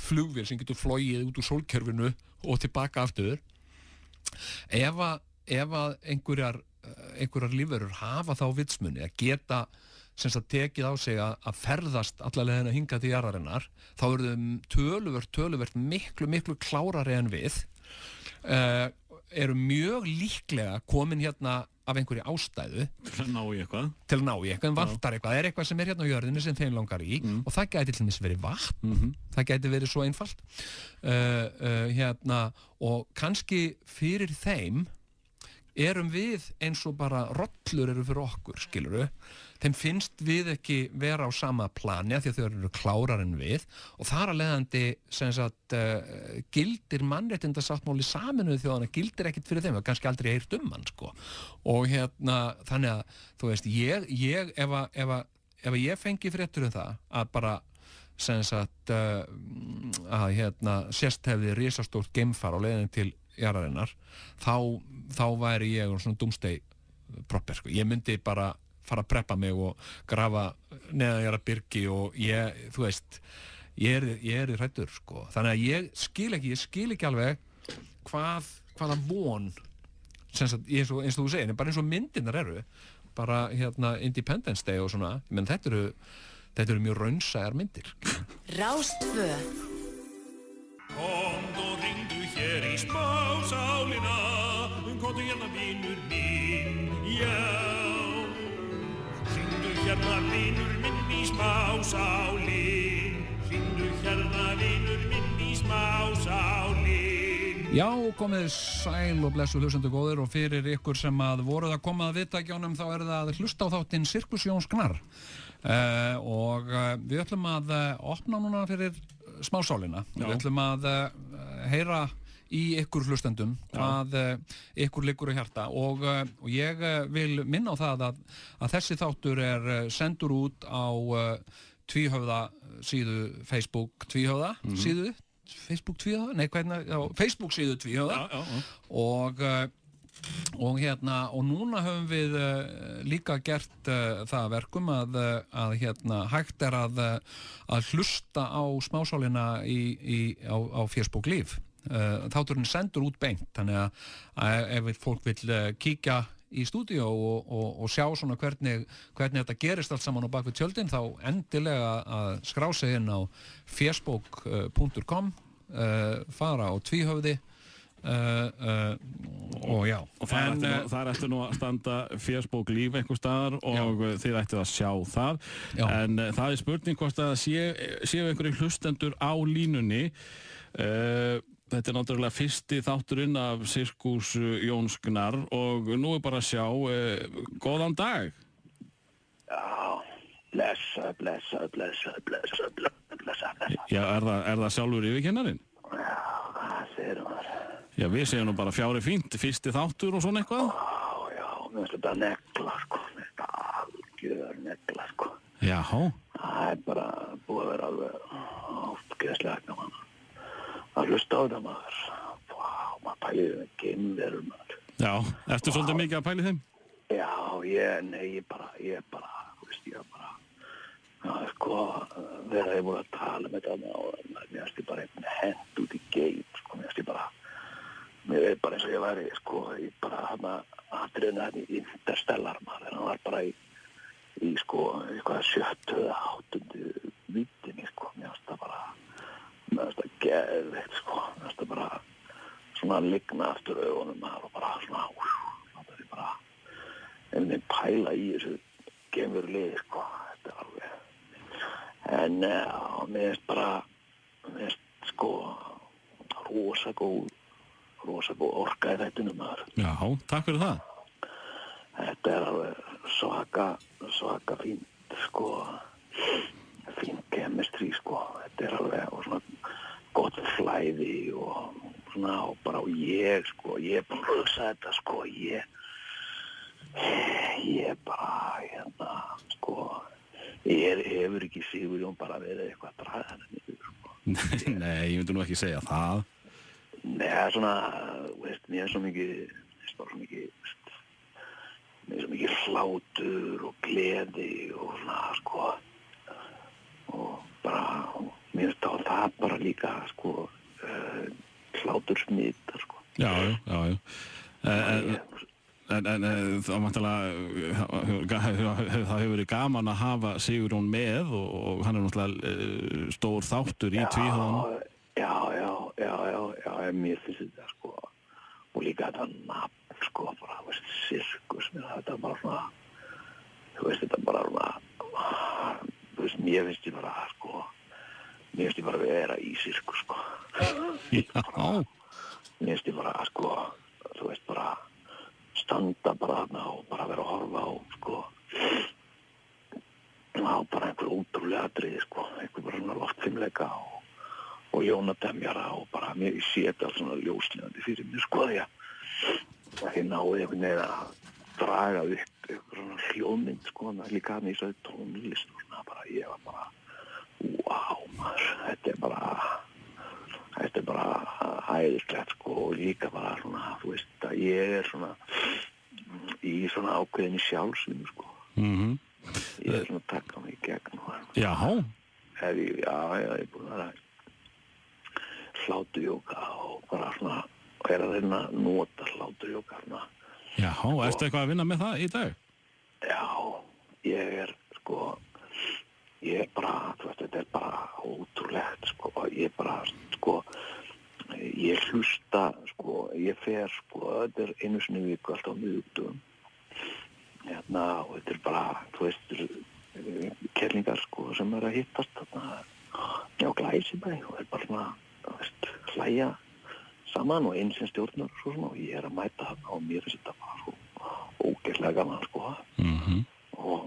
flugvél sem getur flogið út úr sólkerfinu og tilbaka aftur ef að einhverjar lífverur hafa þá vitsmuni að geta sem sagt tekið á sig að ferðast alla leiðina hingað til jarðarinnar þá eru þau töluvert miklu klárari en við eru mjög líklega komin hérna af einhverju ástæðu
til að ná í
eitthvað en vantar eitthvað, það er eitthvað sem er hérna á jörðinni sem þeim langar í og það gæti til dæmis verið vatn það gæti verið svo einfalt og kannski fyrir þeim erum við eins og bara rollur eru fyrir okkur, skilurðu þeim finnst við ekki vera á sama plani af því að þau eru klárar en við og þar að leiðandi sem sagt gildir mannréttindasáttmáli Sameinuðu þjóðanna gildir ekkit fyrir þeim, það kannski aldrei heyrt hann sko og þannig að þú veist, ef ég fengi fréttur það að bara sem sagt að sést hefði risastórt geimfar á leiðin til jarðarinnar þá væri ég svona doomsday prepper sko. Ég myndi bara fara að preppa mig og grafa neðan byrgi og þú veist ég er hræddur sko. Þannig að ég skil ekki alveg hvað hvaða von eins og þú segir, bara eins og myndirnar eru bara Independence Day og svona, menn þetta eru mjög raunsæjar myndir.
Rástvö.
Komdu og hringdu hér í smásálina, komdu hérna vinur minn, já. Hringdu hérna vinur minn í smásálin, hringdu hérna vinur minn í smásálin.
Já, komið sæl og blessu hlustendur góðir og fyrir ykkur sem að voruð að koma að viðtækjunum þá það að hlusta á þáttinn Sirkus Jóns Gnarr og við ætlum að opna núna fyrir smásálina. Við ætlum að heyra í ykkur hlustendum hvað ykkur liggur á hjarta og ég vil minna á það að þessi þáttur sendur út á Tvíhöfða síðu Facebook Tvíhöfða síðu Facebook Tvíhöfða? Nei, hvernig? Já, Facebook síðu Tvíhöfða. Og núna höfum við líka gert það verkum að hægt að hlusta á smásálina á Facebook Live. Þátturinn sendur út beint, þannig að ef fólk vill kíkja í stúdíó og sjá svona hvernig þetta gerist allt saman á bakvið tjöldin þá endilega að skrá sig inn á facebook.com fara á Tvíhöfði og já
og þar ættu nú að standa Facebook Live einhver staðar og þið ættu að sjá það en það spurning hvort að séu einhverjir hlustendur á línunni. Þetta náttúrulega fyrsti þátturinn af Sirkus Jóns Gnarr og nú bara að sjá góðan dag.
Já, blessa.
Já, er það sjálfur yfirkennarinn?
Já, hvað segir maður?
Já, við segjum nú bara fjári fínt, fyrsti þáttur og svona eitthvað.
Já, mér finnst þetta negla, sko. Mér finnst þetta algjör negla, sko.
Jáhá.
Það bara búið að vera alveg áttgeðslega gaman að hlusta á þetta maður. Vá, maður pælir með geimverur maður.
Já, ertu svolítið mikið að pæli þeim?
Já, ég bara, þú veist, sko, þegar ég búið að tala með þetta og mér finnst ég bara einhvern hent út í geim, sko, mér er bara eins og ég væri, sko, ég bara atriðina í Interstellar maður, en hann var bara í sko, eitthvað 7. eða 8. víddinni, sko, mér finnst það geðveikt, sko, mér finnst það bara svona ligna aftur augunum maður og bara svona, það er bara einhvern veginn pæla í þessu geimveruliði, sko, þetta alveg. En mér finnst sko rosa góð orka í þættinum maður.
Já, takk fyrir það.
Þetta alveg svaka fínt, sko, fín chemistry, sko. Þetta alveg og svona gott flæði og svona og bara og ég er búin að hugsa þetta, sko, ég bara, sko, hefur ekki Sigurjón bara verið eitthvað að draga henni niður, sko.
Nei, ég myndi nú ekki segja það.
Nei, það svona, veist, mér er svo mikið hlátur og gleði og svona, sko, og bara, mér finnst það bara líka, sko, hlátur smitar, sko.
Já. En þá mæntalega það hefur verið gaman að hafa Sigurjón með og hann er náttúrulega stór þáttur í Tvíhöfðanum. Já, mér finnst þetta, sko, og líka þetta nafn, sko, bara, þú veist, sirkus, þetta bara svona, þú veist, þetta bara svona, þú veist, mér finnst ég bara vera í sirkus, sko. Já.
Mér finnst ég bara, sko, þú veist, bara standa bara þarna og bara vera að horfa á, sko, á bara einhver ótrúlega atriði, sko, einhver bara svona loftfimleika og ljónatemjara og bara mér sé þetta svona ljóslifandi fyrir mér, sko, því að ég náði einhvern veginn að draga upp einhver svona hljóðmynd, sko, líka hann í svo tónlist og svona bara, ég var bara, maður, þetta er bara æðislegt, sko, og líka bara svona, þú veist, að ég er svona í svona ákveðinni sjálfsvinnu, sko. Ég er svona að taka mig í gegn og
Já.
Ég er búin að vera hlátujóga og bara svona að reyna að nota hláturjóga
Já, ertu eitthvað að vinna með það í dag?
Já, ég bara, þú veist, þetta bara ótrúlegt, ég bara, ég hlusta, ég fer, þetta einu sinni í viku alltaf á miðvikudögum, og þetta bara, þú veist, kellingar, sem að hittast, á Glæsibæ, og bara svona, þú veist, hlæja saman og eins sem stjórnar, og ég að mæta þarna, og mér finnst þetta bara svo ógeðslega gaman, og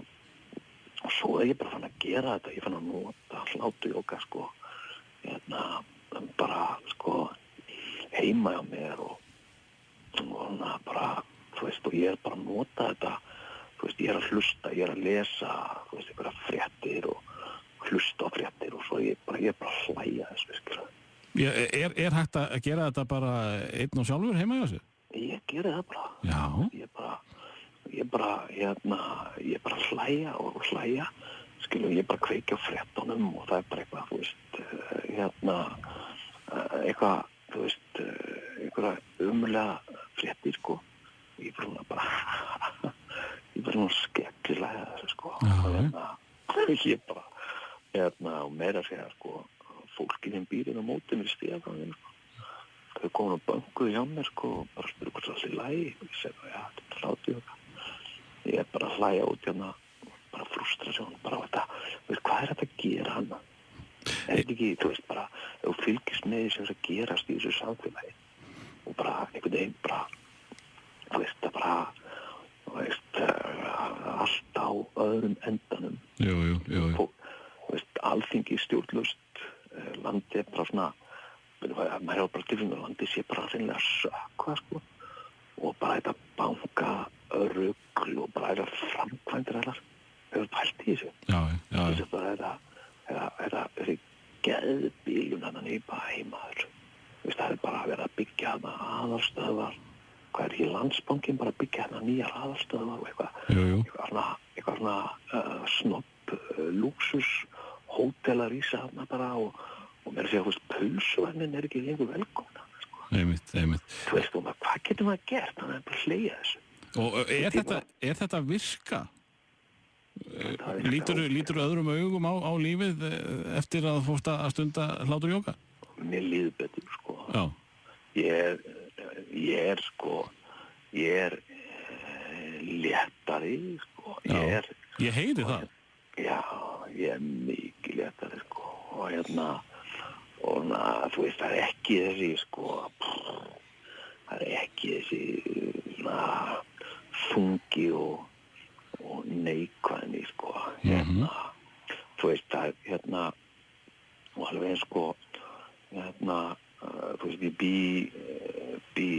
svo ég bara fann að gera þetta, ég fann að nota hláturjóga, bara, heima hjá mér og bara, þú veist, og ég bara að nota þetta, þú veist, ég að hlusta, ég að lesa, þú veist, einhverja fréttir og hlusta á fréttir og svo ég bara að hlæja þessu, skilur.
Er hægt að gera þetta bara einn og sjálfur heima hjá þessu?
Ég geri það bara.
Já.
Ég bara hlæja og hlæja, skilur, ég bara kveiki á fréttunum og það bara eitthvað, þú veist, eitthvað, þú veist, einhverja umulega fréttir, ég bara svona skekkilega þessu, og ég bara, og meira að segja, fólkið þeim býrinn á móti mér í stíðaganginn, þau komin á bankuð hjá mér, og bara spyrir hvort það sé lægi, og ég segi, já, þetta er hláturjóga. Ég bara hlæja út bara frústrasjón, bara þetta, veist, hvað er þetta að gera hana? Ekki, þú veist, bara, þú fylgist með þessu að gerast í þessu samfélagi, og bara, einhvern veginn, bara, þú veist, það bara, þú veist, allt á öðrum endanum.
Jú.
Þú veist, alþingi stjórnlaust, landið bara svona, maður hefur bara tilfengur, landið sé bara reynilega sökva, og bara þetta banka rugl og bara þetta framkvæmdir hefur pælt í þessu.
Já.
Þessu bara þetta geðbílun hann í bæmaður. Það er bara að vera að byggja hana aðalstöðvar, hvað er ekki Landsbankinn bara að byggja hana nýjar aðalstöðvar og eitthvað svona snopp, lúxus, hótelar í sig hana bara og mér að segja, þú veist, pulsuvagnin er ekki lengur velkomna.
Einmitt.
Þú veist, hvað getur maður gert? Þannig að bara hlegja þessu.
Og er þetta virka? Lítur öðrum augum á lífið eftir að fórst að stunda hláturjóga?
Mér líður betur,
Já.
Ég er léttari,
Ég heyri það.
Já, ég er mikið léttari, og þú veist, það er ekki þessi, það er ekki þessi þungi og neikvæðni, þú veist, það er, og alveg eins, þú veist, ég bý, í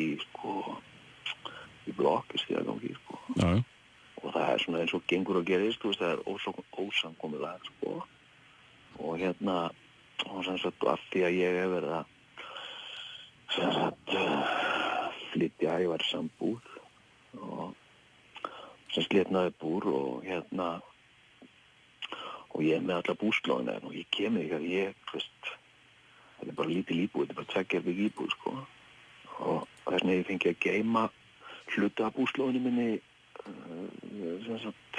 blokk í Stígagangi,
Já.
Og það er svona eins og gengur og gerist, þú veist, það er ósamkomulag, og og sem sagt, af því að ég hef verið að sem sagt flytja, ég var í sambúð og sem slitnaði búr og og ég er með alla búslóðina og ég kemur ekki að ég veist, þetta er bara lítil íbúð, þetta er bara 2 herbergja íbúð, og þess vegna ég fengi að geyma hluta af búslóðinu minni sem sagt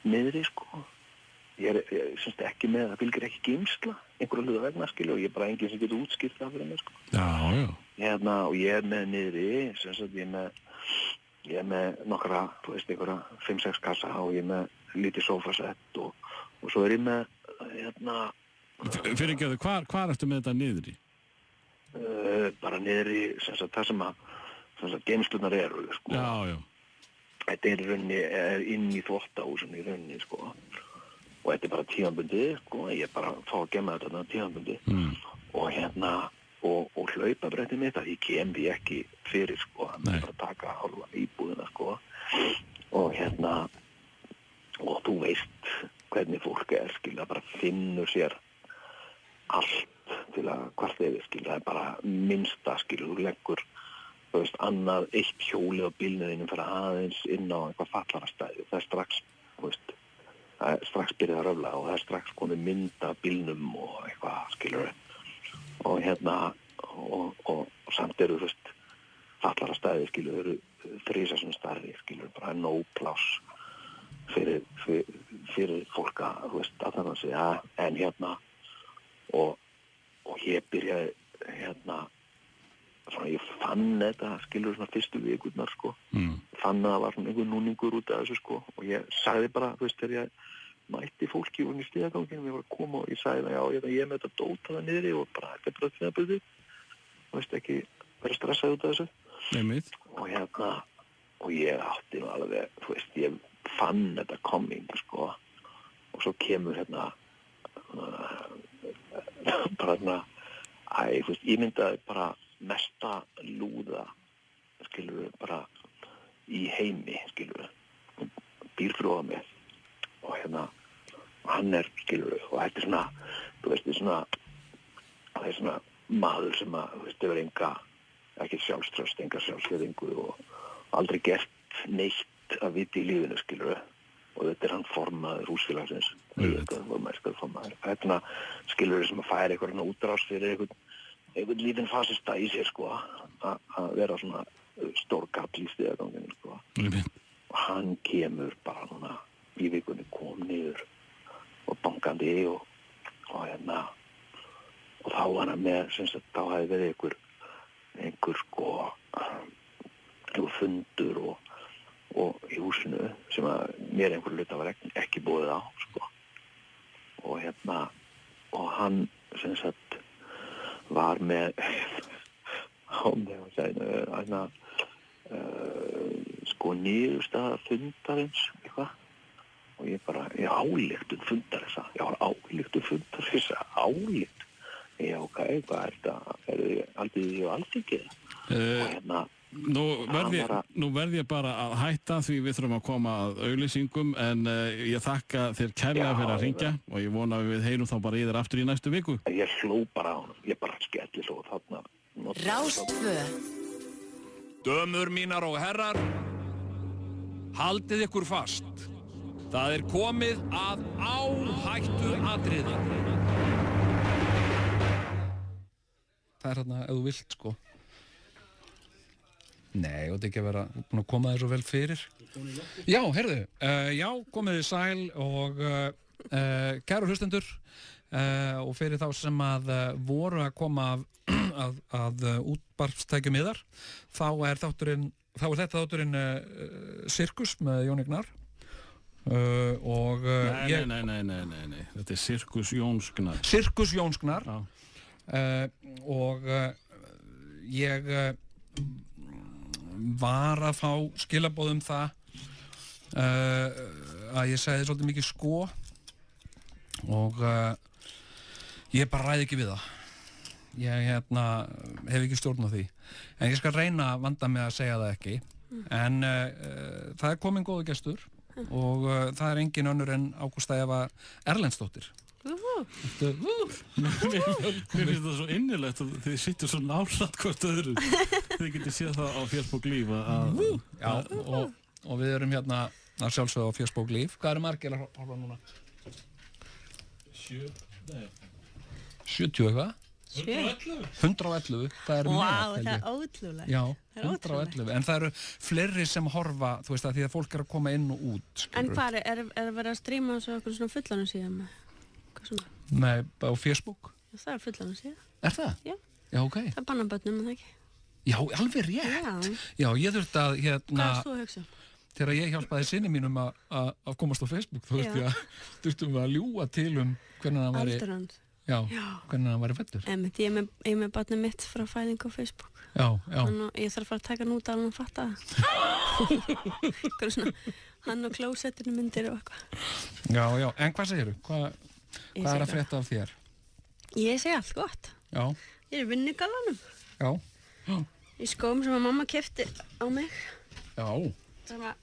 niðri, Ég er semst ekki með, það fylgir ekki geymsla, einhverja hluta vegna, og ég er bara enginn sem getur útskýrt það fyrir mér,
Já.
Og ég er með niðri, semst að ég er með nokkra, þú veist, einhverja 5-6 kassa og ég er með lítið sófasett og svo er ég með,
Fyrirgefðu, hvar ertu með þetta niðri?
Bara niðri, semst að það sem að geymslunar eru,
Já.
Þetta er í rauninni, inn í þvottahúsinu í rauninni, og þetta er bara tímabundið, ég er bara að fá að gemma þetta tímabundið og hlaupabrettið mitt að ég kem því ekki fyrir, hann er bara að taka hálfa íbúðina, og þú veist hvernig fólk er, bara finnur sér allt til að hvort þeir, það er bara minnsta, þú leggur, þú veist, annað eitt hjóli á bílnuðinum fyrir aðeins inn á eitthvað fallarastæði, það er strax, þú veist, það er strax byrjað að röfla og það er strax komið mynd af bílnum og eitthvað, og og samt eru, þú veist, fallara stæði, skilur, eru 3 sinnum stærri, skilur, bara nóg pláss fyrir fólk að, þú veist, að þannig að segja, en hérna, og ég byrjaði, hérna, svona, ég fann þetta, skilur, svona fyrstu vikurnar, sko, fann að það var svona einhver núningur út af þessu, sko, og ég sagði bara, þú veist, þegar ég mætti fólki í stíðaganginu, ég var að koma og ég sagði það, já, ég með þetta dóta það niðri og bara ekki bara þjóðaböðu, þú veist, ekki vera stressað út af þessu.
Einmitt.
Og hérna, og ég átti nú alveg, þú veist, ég fann þetta coming, sko, og svo kemur hérna, bara hérna, þú veist, ég myndaði bara mesta lúða, skilur, bara í heimi, skilur, býr fyrir ofan mig, og hérna, hann skilur, og þetta svona, þú veist, það svona maður sem að, þú veist, hefur ekki sjálfströst, enga sjálfsverðingu og aldrei gert neitt að vita í lífinu, skilur, og þetta hann formaður húsfélagsins, formaður. Þetta skilur sem að færa eitthvað útrás fyrir einhvern lítinn fasista í sér, sko, að vera svona stór kall í stíðaganginu, sko. Og hann kemur bara núna í vikunni, kom niður og bankandi og hérna, og þá var hann með, sem sagt, þá hefði verið einhver sko, einhver fundur og í húsinu sem að mér einhver hluta var ekki búið á, sko. Og hérna, og hann, sem sagt, var með, sko, niðurstaða fundarins, eitthvað. Og ég bara, ég ályktun fundarins, álykt. Já, ok, hvað er þetta? Er þið aldrei í Alþingi? Og hérna...
Nú verð ég bara að hætta því við þurfum að koma að auglýsingum, en ég þakka þér kærlega fyrir að hringja og ég vona að við heyrum þá bara í þér aftur í næstu viku.
Ég hló bara á hann, ég bara skelli svo þarna.
Rástvö.
Dömur mínar og herrar, haldið ykkur fast. Það er komið að áhættu atriði. Það er hérna, ef þú vilt, sko. Nei, og þetta ekki að vera búin að koma þér svo vel fyrir. Já, heyrðu, já, komið þið sæl og kæru hlustendur og fyrir þá sem að voru að koma að útvarpstækjum yðar, þá er þetta þátturinn Sirkus með Jón Gnarr.
Nei, þetta er Sirkus Jóns Gnarr.
Sirkus Jóns Gnarr. Og ég var að fá skilaboð það að ég segði svolítið mikið sko og ég bara ræði ekki við það. Ég hef ekki stjórn á því, en ég skal reyna að vanda mig að segja það ekki. En það er komin góður gestur og það er engin önnur en Ágústa Eva Erlendsdóttir.
Mér finnst það svo innilegt og þið sittur svo nálægt hvort öðru. Þið getið séð það á Facebook Live
Já, og við erum hérna að sjálfsögða á Facebook Live. Hvað eru margir að horfa núna? 70 eitthvað? 111, það eru
með. Það er ótrúlegt.
Já, 111, en það eru fleiri sem horfa, þú veist það, því að fólk er að koma inn og út.
En hvað er verið að stríma á okkur svona fullanum síðan með?
Nei, á Facebook.
Já, það er fullanum síðan.
Er það?
Já.
Já, ok.
Það er bannabönnum, en það ekki.
Já, alveg rétt. Já, ég þurfti að,
Hvað erst þú að hugsa?
Þegar ég hjálpaði sinni mínum að komast á Facebook, þú veist ég að þurftum við að ljúga til hvernig hann væri...
Aldurand.
Já, hvernig hann væri fæddur.
Ég er með barnið mitt frá fæðingu á Facebook.
Já.
Þannig ég þarf að fara að taka hann út að hann fatta það. Hann og klósettinu myndir og eitthvað.
Já, en hvað segirðu? Hvað er að frétta af þér?
Ég segi allt gott.
Já.
Ég er vinnugallanum.
Já.
Í skóm sem að mamma keypti á mig.
Já.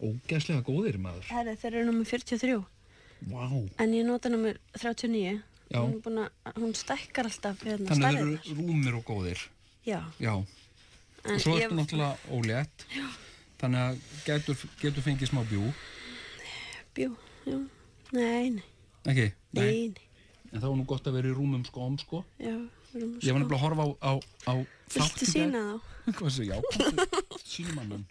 Ógeðslega góðir, maður.
Þeir eru númer 43.
Vá.
En ég nota númer 39.
Já.
Hún stækkar alltaf
Þannig að þeir eru rúmir og góðir.
Já.
Og svo ertu náttúrulega ólétt.
Já.
Þannig að getur fengið smá bjú.
Bjú, já. Nei.
Ekki?
Nei.
En það var nú gott að vera í rúmum skóm, sko.
Já.
Ég var nefnilega að horfa á
Viltu sýna þá?
Hvað sé, já, sýnum annan.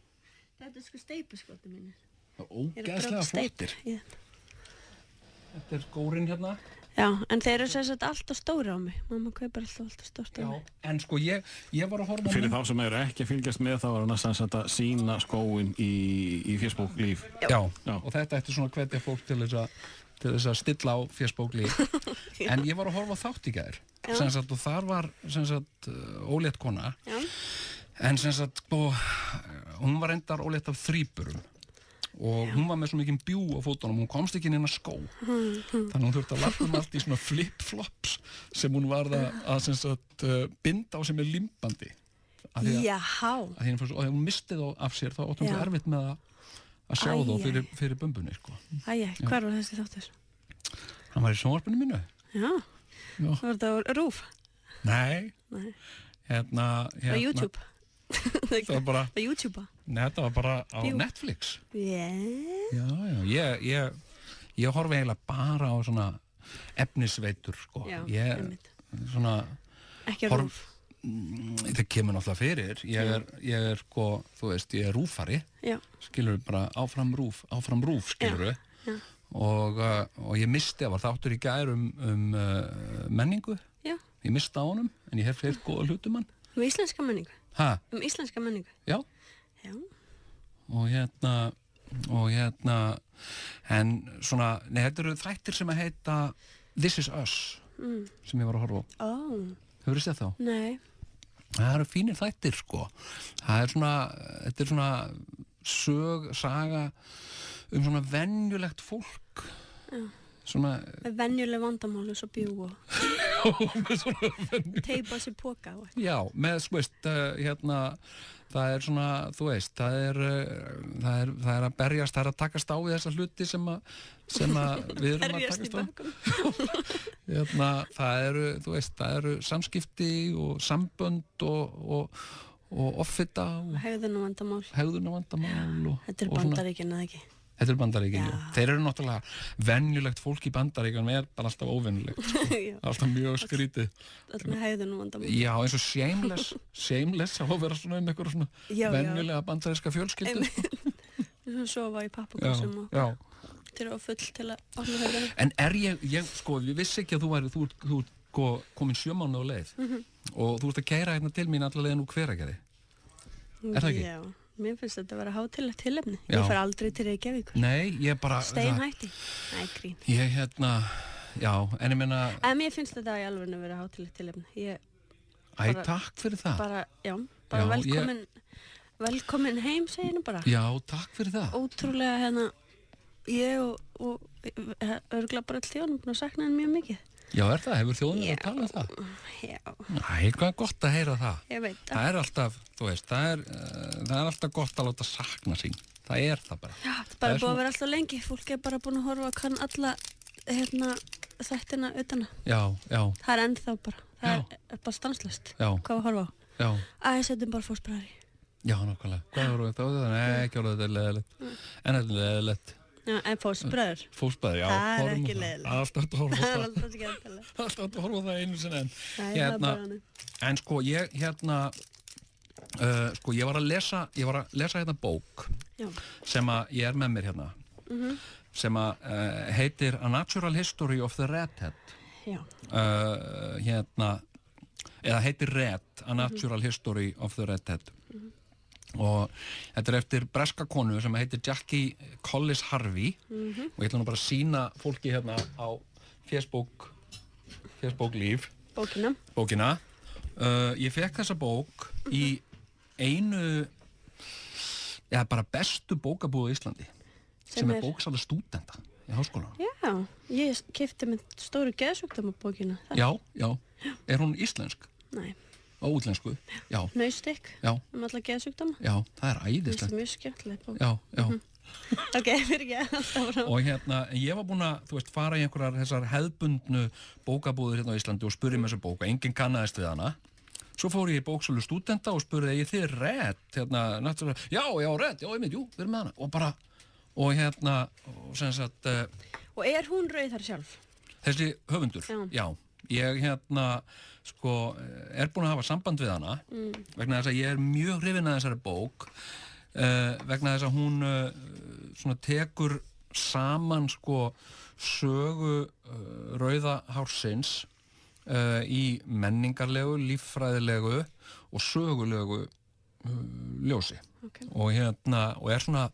Þetta sko steypuskottir mínir.
Ógeðslega flottir. Þetta skórinn hérna.
Já, en þeir eru sem sagt alltaf stóri á mig. Mamma kaupar alltaf stórt á mig.
En sko ég var að horfa á
Fyrir þá sem eru ekki að fylgjast með þá var hann að sýna skóin í Facebook Líf.
Já, og þetta eftir svona hvetja fólk til þess að stilla á Facebook Líf. En ég var að horfa á þátt í gær. Og þar var ólétt kona. Já. En hún var reyndar ólétt af þríburum. Og hún var með svo mikinn bjú á fótunum, hún komst ekki inn að skó. Þannig hún þurfti að lappa allt í svona flip-flops sem hún var að binda á sem er limbandi.
Og
þegar hún misti þá af sér, þá átti hún svo erfitt með að sjá þá fyrir bumbunni, sko.
Hvar var þessi þáttur?
Hann var í sjónvarpinu mínu.
Já. Var þetta á RÚV?
Nei. Á
YouTube?
Það var bara...
Á YouTube?
Nei, þetta var bara á Netflix. Já. Ég horfi eiginlega bara á svona efnisveitur, sko. Já, einmitt. Svona... Ekki RÚV? Það kemur náttúrulega fyrir. Ég er, sko, þú veist, ég er rúfari. Já. Skilur bara áfram rúf, skilur við. Já. Og ég misti að var þáttur í gær menningu. Já. Ég misti á honum, en ég hef heyrt góða hlutum hann.
Íslenska menningu?
Hæ?
Íslenska menningu?
Já. Og en svona, þetta eru þættir sem að heita This Is Us, sem ég var að horfa á. Hefurðu séð þá? Nei. Það eru fínir þættir, sko. Þetta er svona saga svona venjulegt fólk. Svona... Venjuleg vandamáli svo bjú og... Teipa sér póka. Já, með, þú veist, það er svona, þú veist, það er að berjast, það er að takast á við þessa hluti sem við erum að takast á. Það eru, þú veist, það eru samskipti og sambönd og offita. Hegðun og vandamál. Þetta er Bandaríkin, eða ekki? Þetta er Bandaríkin, já. Þeir eru náttúrulega venjulegt fólk í Bandaríkan er bara alltaf óvenjulegt, sko. Alltaf mjög skrítið. Alltaf með hegðun og vandamál. Já, eins og Shameless á að vera svona einhverja svona venjulega bandaríska fjölskyldu. Svona sofa í pappakossum og þeir eru á full til að opna hegðuna. En sko, ég vissi ekki að þú ert komin 7 mánuði á leið og þú ert að keyra hérna til mín alla leiðin úr Hveragerði. Er það ekki? Já. Mér finnst þetta að vera hátilegt tilefni. Ég fer aldrei til Reykjavíkur. Nei, ég bara... Steinhætti. Nei, grín. Já, en ég meina... En mér finnst þetta í alveg að vera hátilegt tilefni. Takk fyrir það. Velkomin heim, segir nú bara. Já, takk fyrir það. Ótrúlega, ég og örugglega bara all þjóðum búin að sakna hann mjög mikið. Já, er það? Hefur þjóðin að tala um það? Já. Hvað er gott að heyra það? Ég veit það. Það er alltaf, þú veist, það er alltaf gott að láta sakna sín. Það er það bara. Já, það er bara búið að vera alltaf lengi. Fólk er bara búin að horfa kann alla, þættina utana. Já. Það er ennþá bara. Það er bara stanslaust. Já. Hvað að horfa á? Já. Setjum bara fósbræðri. Já, nákvæmlega. Hvað horfa á þetta? Nei, ekki orðið þetta er leðilegt. En þetta er leðilegt. Já, en fósbræður? Fósbræður, já. Það er ekki leiðilegt. Alltaf að horfa á það. Það er alltaf skemmtilegt. Alltaf að horfa á það einu sinni enn. En sko, ég var að lesa hérna bók sem að ég er með mér hérna sem að heitir A Natural History of the Redhead. Já. Eða heitir Red, A Natural History of the Redhead. Og þetta er eftir breska konu sem heitir Jackie Collis Harvey og ég ætla nú bara að sýna fólki hérna á Facebook Líf bókina. Ég fekk þessa bók í einu bara bestu bókabúðu í Íslandi sem er bóksala stúdenta í háskólanum. Já, ég keypti með stóru geðsjúkdómabókina. Já, er hún íslensk? Nei. Á útlensku, já. Naustik, alla geðsjúkdóma. Já, það er æðislegt. Það er mjög skemmtilegt bók. Já. Ok, fyrir ekki alltaf frá. Og ég var búin að, þú veist, fara í einhverjar þessar hefðbundnu bókabúður hérna á Íslandi og spurði með þessu bóka, enginn kannaðist við hana. Svo fór ég í bóksölu stúdenta og spurði, þið er Red, náttúrulega, já, Red, já, við erum með hana. Og bara, og sem sagt... Og er hún rauð þar sjálf? Þessi höfundur, já. ég sko búin að hafa samband við hana vegna þess að ég mjög hrifinn af þessari bók vegna þess að hún svona tekur saman sko sögu rauða hársins í menningarlegu, líffræðilegu og sögulegu ljósi og og svona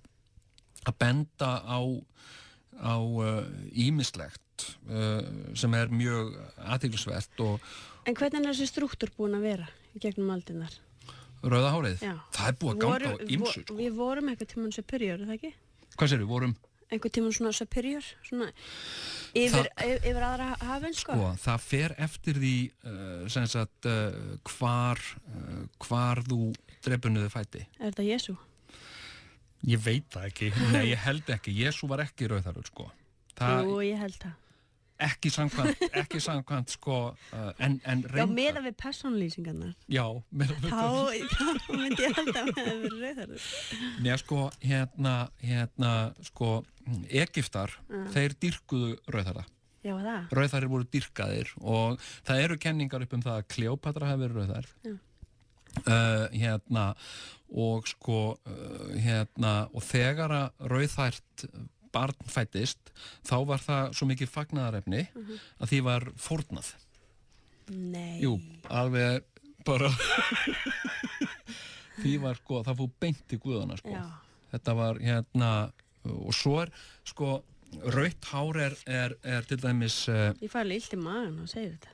að benda á ýmislegt sem mjög athyglisvert
En hvernig þessi strúktúr búin að vera í gegnum aldirnar?
Rauða hárið? Já. Það búið að ganga á ýmsu sko.
Við vorum einhvern tímann superior, er það ekki?
Hvað segirðu, vorum?
Einhvern tímann svona superior, svona yfir aðra hafinn, sko?
Sko, það fer eftir því sem sagt hvar þú drepunuðu fæti.
Er þetta Jesú?
Ég veit það ekki. Nei, ég held ekki. Jesú var ekki rauðhærður, sko.
Jú, ég held það.
Ekki samkvæmt, sko, en reynda.
Já, meðan við persónulýsingarnar.
Já, meðan við
persónulýsingarnar. Þá myndi ég held að það hefur verið rauðhærður.
Nei, sko, Egyptar, þeir dýrkuðu rauðhærða.
Já, það.
Rauðhærðir voru dýrkaðir og það eru kenningar upp það að Kleópatra hefur verið rauðhærð. Og sko, og þegar að rauðhært barn fættist, þá var það svo mikið fagnaðarefni að því var fórnað.
Nei.
Jú, alveg bara því var sko, það fór beint í guðana sko.
Já.
Þetta var og svo sko rautt hár er til dæmis
Ég fæ alveg illt í magan og segir þetta.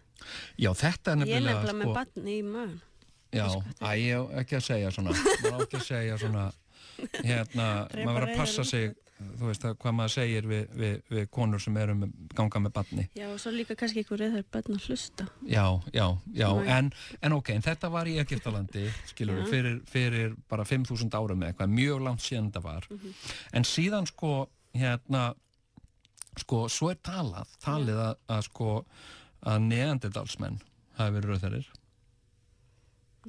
Já, þetta
nefnilega Ég
sko,
með barn í magan.
Já, ég ekki að segja svona maður ekki að segja svona maður verður að passa sig þú veist hvað maður segir við konur sem ganga með barni.
Já, og svo líka kannski einhver rauðhærð barn að hlusta.
Já, en ok, en þetta var í Egyptalandi, skilur við, fyrir bara 5.000 árum með eitthvað, mjög langt síðan þetta var. En síðan sko, sko, svo talið að sko, að neanderdalsmenn hafi verið rauðhærðir.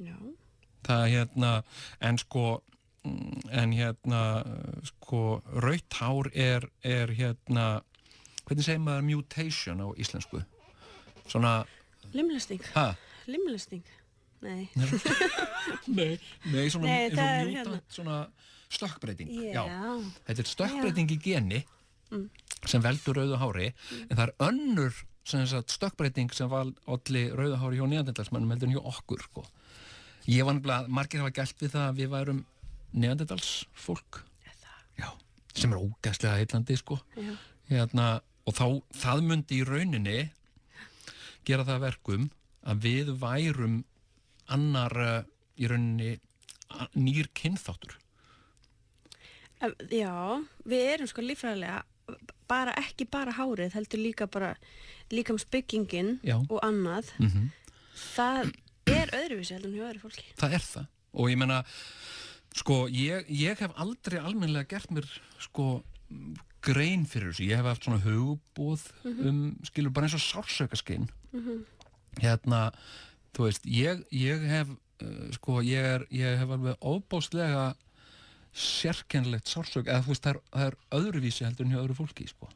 Já.
Það en sko sko rautt hár er hvernig segir maður mutation á íslensku? Svona
limlesting.
Ha?
Limlesting. Nei.
Nei, svona mutant, svona stökkbreyting. Já. Þetta stökkbreyting í geni sem veldur rauðu hári en það önnur stökkbreyting sem olli rauðu hári hjá neanderdalsmönnum heldur en hjá okkur sko. Ég var nefnilega, margir hafa gælt við það að við værum neanderdalsfólk sem ógeðslega heillandi sko. Og það myndi í rauninni gera það verkum að við værum annar í rauninni nýr kynþáttur.
Já, við erum sko líffræðilega ekki bara hárið, heldur líka bara líkamsbyggingin og annað. Það öðruvísi heldur en hjá öðru fólki. Það
það og ég meina sko ég hef aldrei almennilega gert mér sko grein fyrir þessu. Ég hef haft svona hugboð skilur bara eins og sársaukaskinn. Þú veist, ég hef sko ég hef alveg ofboðslega sérkennilegt sársauka eða þú veist það öðruvísi heldur en hjá öðru fólki sko.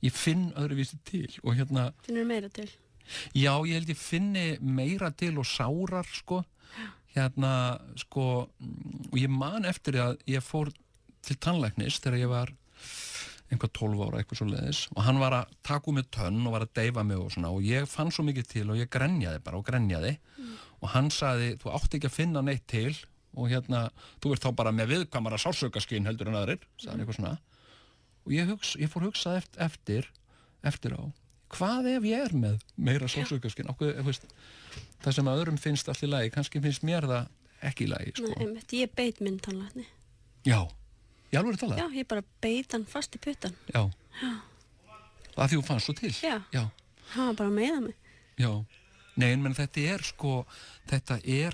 Ég finn öðruvísi til og
Finnur meira til?
Já, ég held ég finni meira til og sárar sko sko og ég man eftir að ég fór til tannlæknis þegar ég var einhvað 12 ára eitthvað svo leiðis og hann var að taka mig tönn og var að deyfa mig og svona og ég fann svo mikið til og ég grenjaði bara og grenjaði og hann sagði þú átti ekki að finna neitt til og þú ert þá bara með viðkvæmara sársaukaskinn heldur en aðrir sagði hann eitthvað svona og ég fór hugsað eftir á hvað ef ég með meira sársaukaskinn það sem að öðrum finnst allt í lagi kannski finnst mér það ekki í lagi sko.
Nei, ég beit minn tannlækni.
Já, ég alveg talað?
Já, ég bara beit hann fast í puttan.
Já. Það því þú fannst svo til?
Já. Það var bara að meiða mig.
Já. Nei, menn þetta er sko og þetta er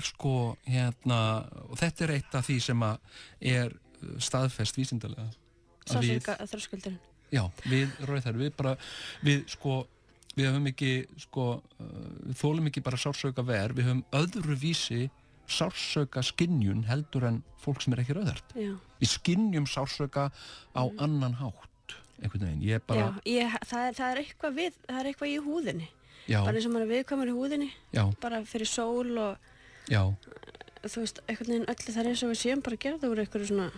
eitt af því sem að er staðfest vísindalega.
Sársauka þröskuldurinn.
Já, við rauðhærðir, við höfum ekki, við þolum ekki bara sársauka við höfum öðruvísi sársauka skynjun heldur en fólk sem ekki rauðhært. Við skynjum sársauka á annan hátt, einhvern veginn.
Það er eitthvað í húðinni. bara eins og maður er viðkvæmur í húðinni bara fyrir sól og þú veist, einhvern veginn öllu það er eins og við séum bara að gera það úr einhverju svona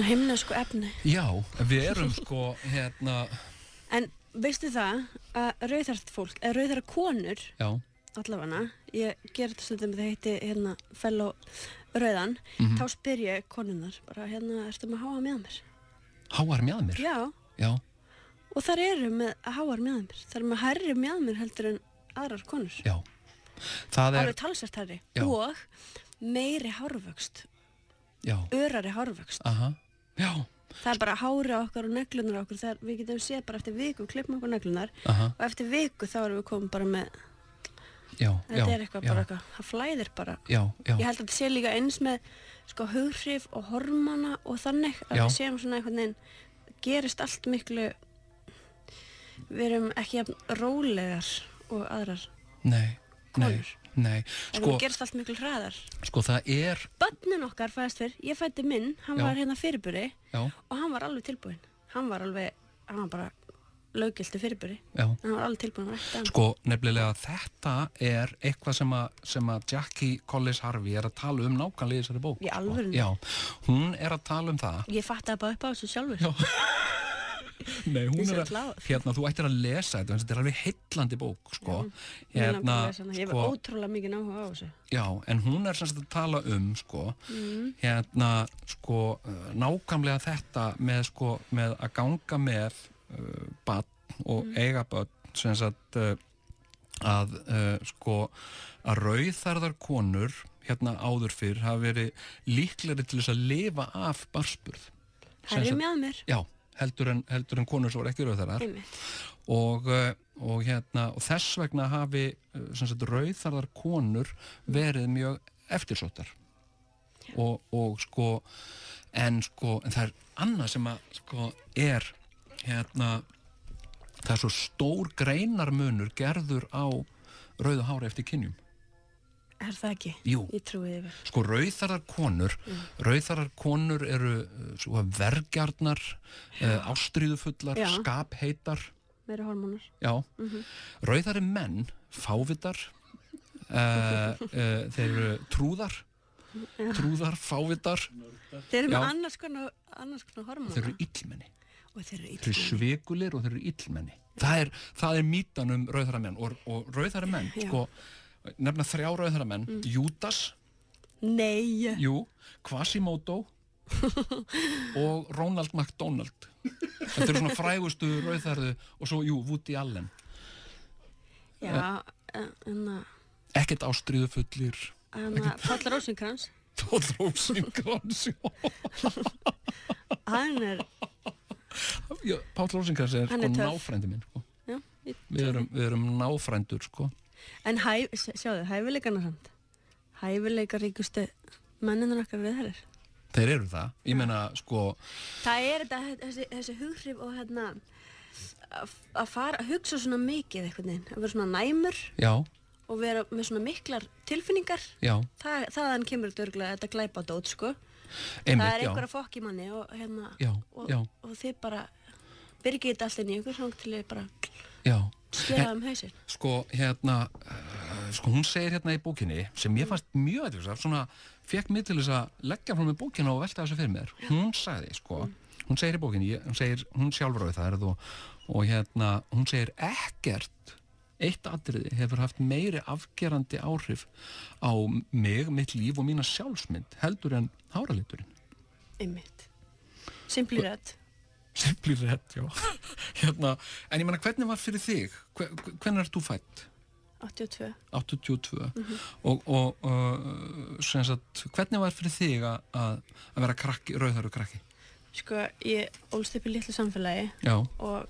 himnesku efni.
Já, við erum sko
En veistu það að rauðhært fólk, eða rauðhæra konur allavega, ég ger þetta stundum þegar heiti fellow rauðan, þá spyr ég konunnar bara ertu með háa mjaðmir?
Háar mjaðmir? Já.
Og þar eru með háar mjaðmir, þar eru með hærri mjaðmir heldur en aðrar konur.
Já. Það er
alveg talsvert hærri og meiri hárvöxt. Já. Örari hárvöxt.
Já.
Það er bara hári okkar og neglunar okkur þegar við getum séð bara eftir viku klippum okkur neglunar og eftir viku þá erum við komin bara með þetta er eitthvað bara eitthvað, það flæðir bara. Ég held að þetta sé líka eins með sko hughrif og hormóna og þannig að við séum svona einhvern veginn gerist allt miklu við erum ekki jafn rólegar og aðrar konur.
Nei.
Sko, það gerist allt miklu hraðar.
Sko það er
börnin okkar fæðast fyrr, ég fæddi minn hann var fyrirburi og hann var alveg tilbúinn hann var bara löggiltur fyrirburi hann var alveg tilbúinn
sko nefnilega þetta er eitthvað sem að Jackie Collis Harvey er að tala um nákvæmlega í þessari bók
í alvörunni.
Já, hún er að tala um það
ég fatti bara upp á þessu sjálfur
Nei, hún er að þú ættir að lesa þetta er alveg heillandi bók sko.
Ég hef ótrúlega mikið áhuga á þessu
Já, en hún er sem sagt að tala um sko, sko nákvæmlega þetta með að ganga með barn og eiga barn sem sagt að rauðhærðar konur áður fyrr hafa verið líklegri til þess að lifa af barnsburð
Hærri mjaðmir
Já heldur en konur sem voru ekki rauðhærðar og þess vegna hafi rauðhærðar konur verið mjög eftirsóttar og en það er annað sem að er það er svo stór greinarmunur gerður á rauðu hári eftir kynjum
Er það ekki?
Jú.
Ég trúi því vel.
Sko rauðhærðar konur eru vergjarnar, ástríðufullar, skapheitar.
Meiri hormónar.
Já. Rauðhærðir menn, fávitar, þeir eru trúðar, fávitar.
Þeir eru með annars konar hormónar.
Þeir eru illmenni.
Og þeir
eru svekulir og þeir eru illmenni. Það er mítan rauðhærða menn og rauðhærða menn, sko, nefna 3 rauðhærða menn, Judas, Quasimodo og Ronald McDonald. Þetta eru svona frægustu rauðhærðu og svo, Woody Allen.
Já,
ekkert ástríðufullir.
Páll Rósinkrans.
Páll Rósinkrans,
Hann er...
Páll Rósinkrans er náfrændi minn, sko.
Já,
við erum náfrændur, sko.
En sjáðu, hæfileikarna samt. Hæfileikaríkustu mennina okkar rauðhærðir.
Þeir eru það. Ég meina, sko...
Það er þessi hughrif og að hugsa svona mikið einhvern veginn. Að vera svona næmur. Já. Og vera með svona miklar tilfinningar. Já. Þaðan kemur þetta örgulega þetta glæpadót, sko.
Einmitt,
það er einhver að fokk í manni og og þið bara byrgið þetta allt inn í ykkur svona til þið bara skera hausinn.
Sko, hún segir í bókinni sem ég fannst mjög aðeins svona fekk mig til þess að leggja frá mig bókina og velta þessu fyrir mér. Hún sagði, sko, hún segir í bókinni, hún sjálfur á það og hún segir ekkert eitt atriði hefur haft meiri afgerandi áhrif á mig, mitt líf og mína sjálfsmynd heldur en háraliturinn.
Einmitt. Simply Red.
Simply Red, já. En ég meina, hvernig var fyrir þig? Hvenær ert þú fædd?
82.
82. Og sem sagt, hvernig var fyrir þig að vera krakki, rauðhærður krakki?
Sko, ég ólst upp í litlu samfélagi og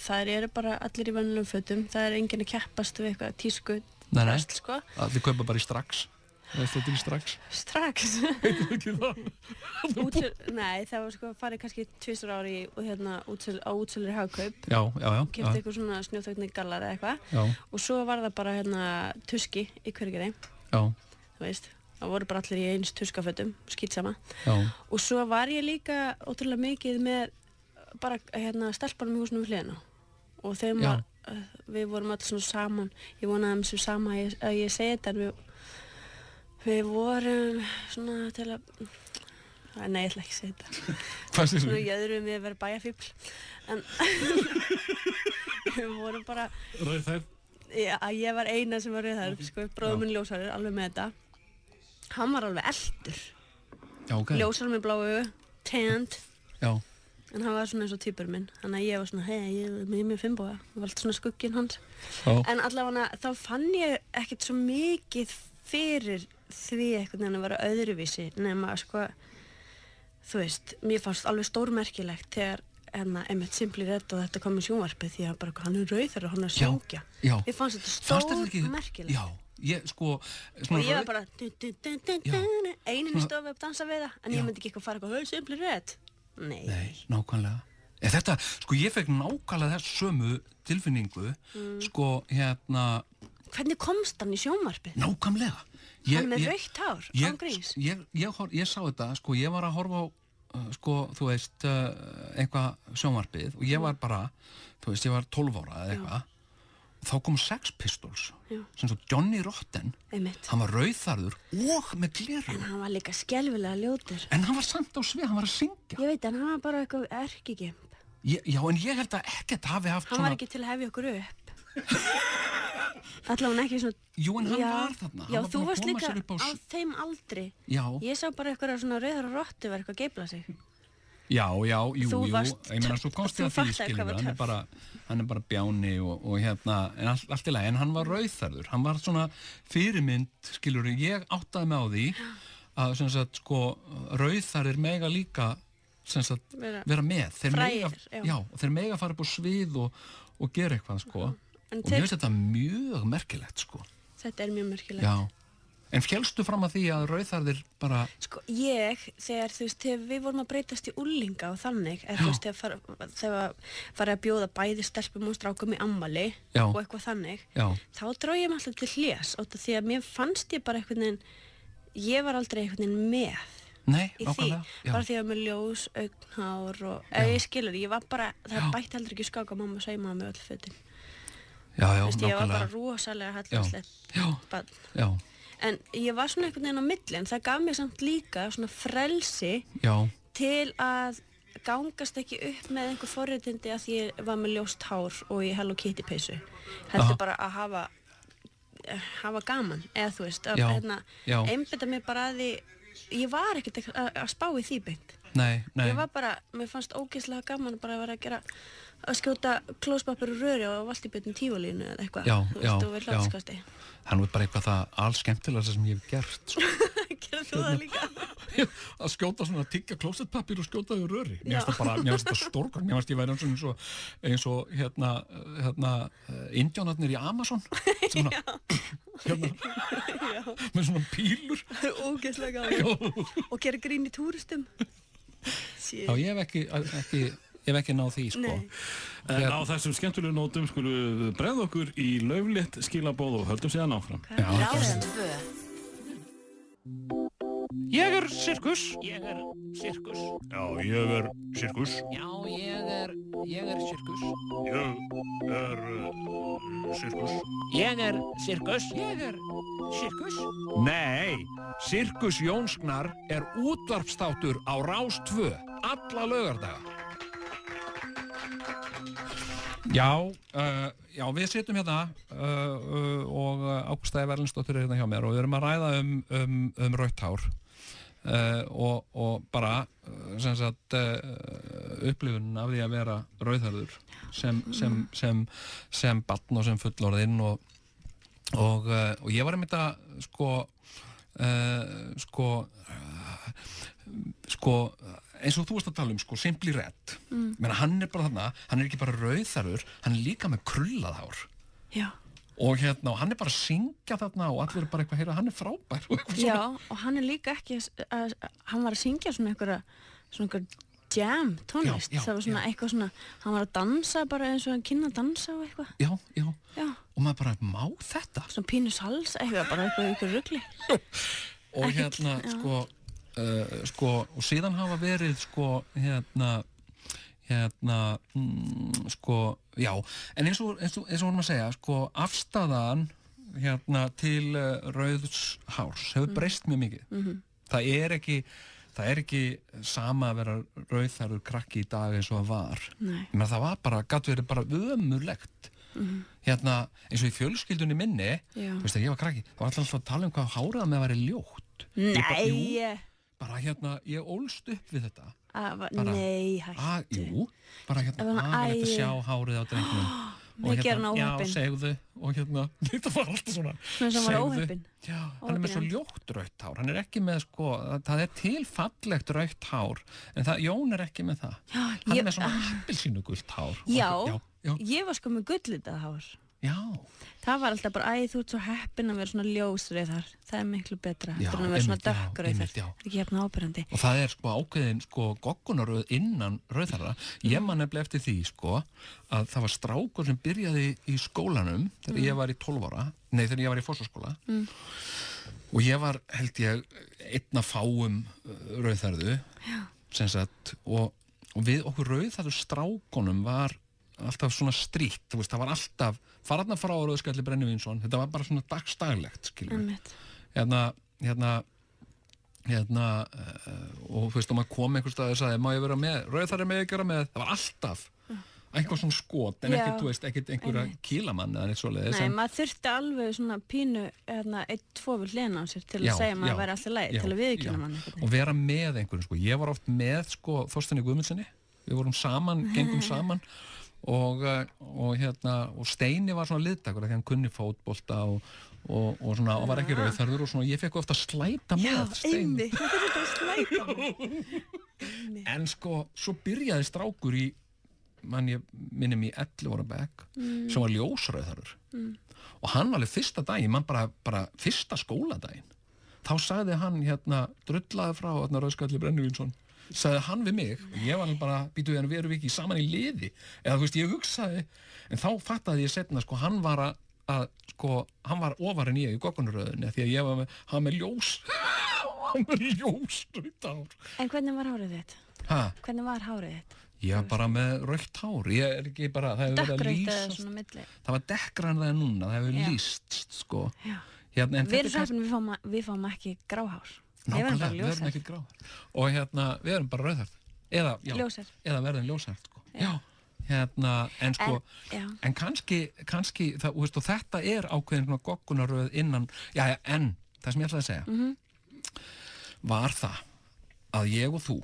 þær eru bara allir í venjulegum fötum. Það er enginn að keppast við eitthvað tísku drast, sko.
Allir kaupa bara í strax. Þetta er í strax.
Strax?
Heitir ekki það?
Nei, það var sko farið kannski 2 ári á útsölur Hagkaup.
Já.
Keypti eitthvað svona snjóþögni gallar eða eitthvað. Og svo var það bara tuski í Hveragerði. Já. Þú veist. Það voru bara allir í eins tuskafötum, skítsama. Já. Og svo var ég líka ótrúlega mikið með bara stelpunum í húsinu við hliðina. Og þeim var við vorum alls svona saman, ég vonaði sem sama að ég segi þetta, en við vorum svona til að, nei, ég ætla ekki að segja þetta.
Hvað sér þú?
Svona jöðrum við að vera bæjarfíbl, en við vorum bara...
Rauðhærð?
Já, ég var eina sem var rauðhærð, sko, bróður minn ljóshærður, alveg með þetta. Hann var alveg eldur.
Já, ok.
Ljóshærður með bláu, tanned.
Já.
En hann var svona eins og týpur minn, þannig að ég var svona, hei, ég er með fimmboga, það var allt svona skugginn hans.
Já.
En allavega þá fann ég ekkert svo mikið fyrir því einhvern veginn að vera öðruvísi, nema sko, þú veist, mér fannst alveg stórmerkilegt þegar einmitt Simply Red og þetta kom í sjónvarpið, því að bara hann rauður og hann syngja.
Já.
Mér fannst þetta stórmerkilegt.
Já, ég sko...
Og ég var bara, einin í stofu að dansa við það, en ég myndi ekki eitthvað fara eitthvað, hey, Simply Red. Nei,
nákvæmlega. Þetta, sko, ég fekk nákvæmlega þess sömu tilfinningu, sko,
Hvernig komst hann í sjónvarpið?
Nákvæmlega.
Hann með rautt hár, án gríns.
Ég sá þetta, sko, ég var að horfa á, sko, þú veist, eitthvað sjónvarpið og ég var bara, þú veist, ég var 12 ára eða eitthvað. Þá kom Sex Pistols, sem svo Johnny Rotten, hann var rauðharður og með gleraugu.
En hann var líka skelfilega ljótur.
En hann var samt á svið, hann var að syngja.
Ég veit, en hann var bara eitthvað erkigimp.
Já, en ég held að ekkert hafi haft
hann var ekki til að hefja okkur upp. Allavega ekki svona...
Jú, en hann var þarna.
Já, þú varst líka á þeim aldri.
Já.
Ég sá bara eitthvað svona rauðar og rottu verið eitthvað að geifla sig.
Já, jú, ég meina svo komst ég að því, skilur, hann er bara bjáni og en allt í lagi, en hann var rauðharður, hann var svona fyrirmynd, skilur, ég áttaði mig á því að, sem sagt, sko, rauðharðir mega líka, sem sagt, vera með, þeir mega fara upp á svið og gera eitthvað, sko, og mér finnst þetta mjög merkilegt, sko.
Þetta er mjög merkilegt.
Já. En fjælstu fram að því að rauðharðir bara... Sko,
þegar við vorum að breytast í úlinga og þannig, eða þú veist, þegar farið að bjóða bæði stelpum og strákum í ammali og eitthvað þannig, þá dró ég mig alltaf til hlés, því að mér fannst ég bara einhvern veginn, ég var aldrei einhvern veginn með í því, bara því að með ljós, augnhár og, ég skilur, ég var bara, það bætti heldur ekki skák að mamma saumaði með öll fötin. Ég var bara rosalega hallarslegt barn. En ég var svona einhvern veginn á milli, en það gaf mér samt líka svona frelsi til að gangast ekki upp með einhver forréttindi að ég var með ljóst hár og í Hello Kitty peysu. Heldur bara að hafa gaman, eða þú veist, að einbeita mér bara að því, ég var ekkert að spá í því beint.
Nei.
Ég var bara, mér fannst ógeðslega gaman bara að vera að skjóta klóspapir og röri og valtibjötnum tífólínu eða eitthvað. Þú veist, hláttskasti.
Það er bara eitthvað það alls skemmtilegast sem ég hef gert.
Gerðu þú það líka?
Að skjóta svona, tyggja klósettpapír og skjóta þau röri. Mér finnst þetta stórkvæmt. Mér finnst ég væri eins og indjánarnir í Amazon. Með svona pílur.
Það er ógeðslega gaman. Og gera grín í túristum.
Já, ég hef ekki náð því, sko.
En á þessum skemmtulegu nótum skulum við bregða okkur í lauflétt skilabóð og höldum síðan áfram.
Ég er sirkus.
Ég er sirkus.
Já, ég er sirkus.
Já, ég er sirkus.
Ég er sirkus.
Ég er sirkus.
Nei, Sirkus Jónsgnar er útvarpsþáttur á Rás 2 alla laugardaga. Já, við sitjum hérna og Ágústa Erlendsdóttir er hérna hjá mér og við erum að ræða um rautt hár og bara sem sagt upplifunin af því að vera rauðharður sem barn og sem fullorðinn og ég var einmitt að eins og þú varst að tala um, Simply Red. Menna, hann er bara þarna, hann er ekki bara rauðharður, hann er líka með krullað hár.
Já.
Og hann er bara að syngja þarna og allir er bara eitthvað, heyra, hann er frábær.
Já, og hann er líka ekki, hann var að syngja svona einhver jam tónlist. Það var svona eitthvað svona, hann var að dansa bara eins og hann kynna að dansa og eitthvað.
Já. Og maður bara, má þetta?
Svona pínu salsa, bara eitthvað rugli.
Og og síðan hafa verið sko, já, en eins og vorum að segja, sko, afstaðan til rauðs hárs hefur breyst mjög mikið. Það er ekki sama að vera rauðhærður krakki í dag eins og það var. Menn það var bara, gat verið bara ömurlegt. Eins og í fjölskyldunni minni, veist þegar ég var krakki, það var alltaf að tala hvað hárað með að vera ljótt. Bara ég ólst upp við þetta.
Nei, hættu.
Jú, bara að sjá hárið á drengnum.
Og já,
segðu og þetta var alltaf svona
segðu,
já, hann er með svo ljótt rautt hár, hann er ekki með sko, það er tilfallegt rautt hár en Jón er ekki með það hann er með svona appelsínugult hár
já, ég var sko með gullitað hár það var alltaf bara, þú ert svo heppin að vera svona ljósrauðar, það er miklu betra en að vera svona dökkrauðar, það er ekki jafn áberandi
og það er sko ákveðin sko goggunarrauð innan rauðara ég man nefnilega eftir því sko að það var strákur sem byrjaði í skólanum þegar ég var í 12 ára þegar ég var í Fossvogsskóla og ég var, held ég, einn af fáum rauðarðu sem sagt og við okkur rauðarðu strákonum var alltaf svona strýtt, þú veist, það var alltaf fararna frá Rauðskalli Brennivínsson þetta var bara svona dagstaglegt, skilur og þú veist, og maður kom einhvers stað og sagði, má ég vera með, rauðar er með að gera með það var alltaf einhver svona skot en ekkert, þú veist, ekkert einhverja kílamann eða neitt svoleiðis.
Nei, maður þurfti alveg svona pínu, 1-2 við hliðina á sér til að segja maður væri alltaf leið til að viðurkenna mann
og vera með einhverjum, sko, ég var oft með sko Þorsteini Guðmundsssyni, við vorum saman gengum saman og Steini var svona liðdakur því hann kunni fótbolta og svona og var ekki rauðhærður og svona ég fekk ofta að slæta með Steini en sko svo byrjaði strákur í ég minnum í 11 ára bekk sem var ljósrauðhærður og hann alveg fyrsta daginn bara fyrsta skóladaginn þá sagði hann drullaði frá Rauðskalli Brennivínsson sagði hann við mig og ég var bara býtu við erum við ekki saman í liði eða þú veist ég hugsaði en þá fattaði ég setna sko hann var hann var ofar en ég í goggunarröðinni því að ég var með ljós rautt hár.
En hvernig var hárið þitt? Hvernig var hárið þitt?
Ég var bara með rautt hár ég er ekki bara, það hefur verið að lýsa það var dekkra en það er núna það hefur lýst sko
Við erum sveppin, við fáum ekki gráhár
nákvæmlega, við erum ekki gráhær og við erum bara rauðhært eða verðum ljóshært sko. en sko en kannski það, veist, og þetta er ákveðin goggunarröð innan en það sem ég ætlaði að segja var það að ég og þú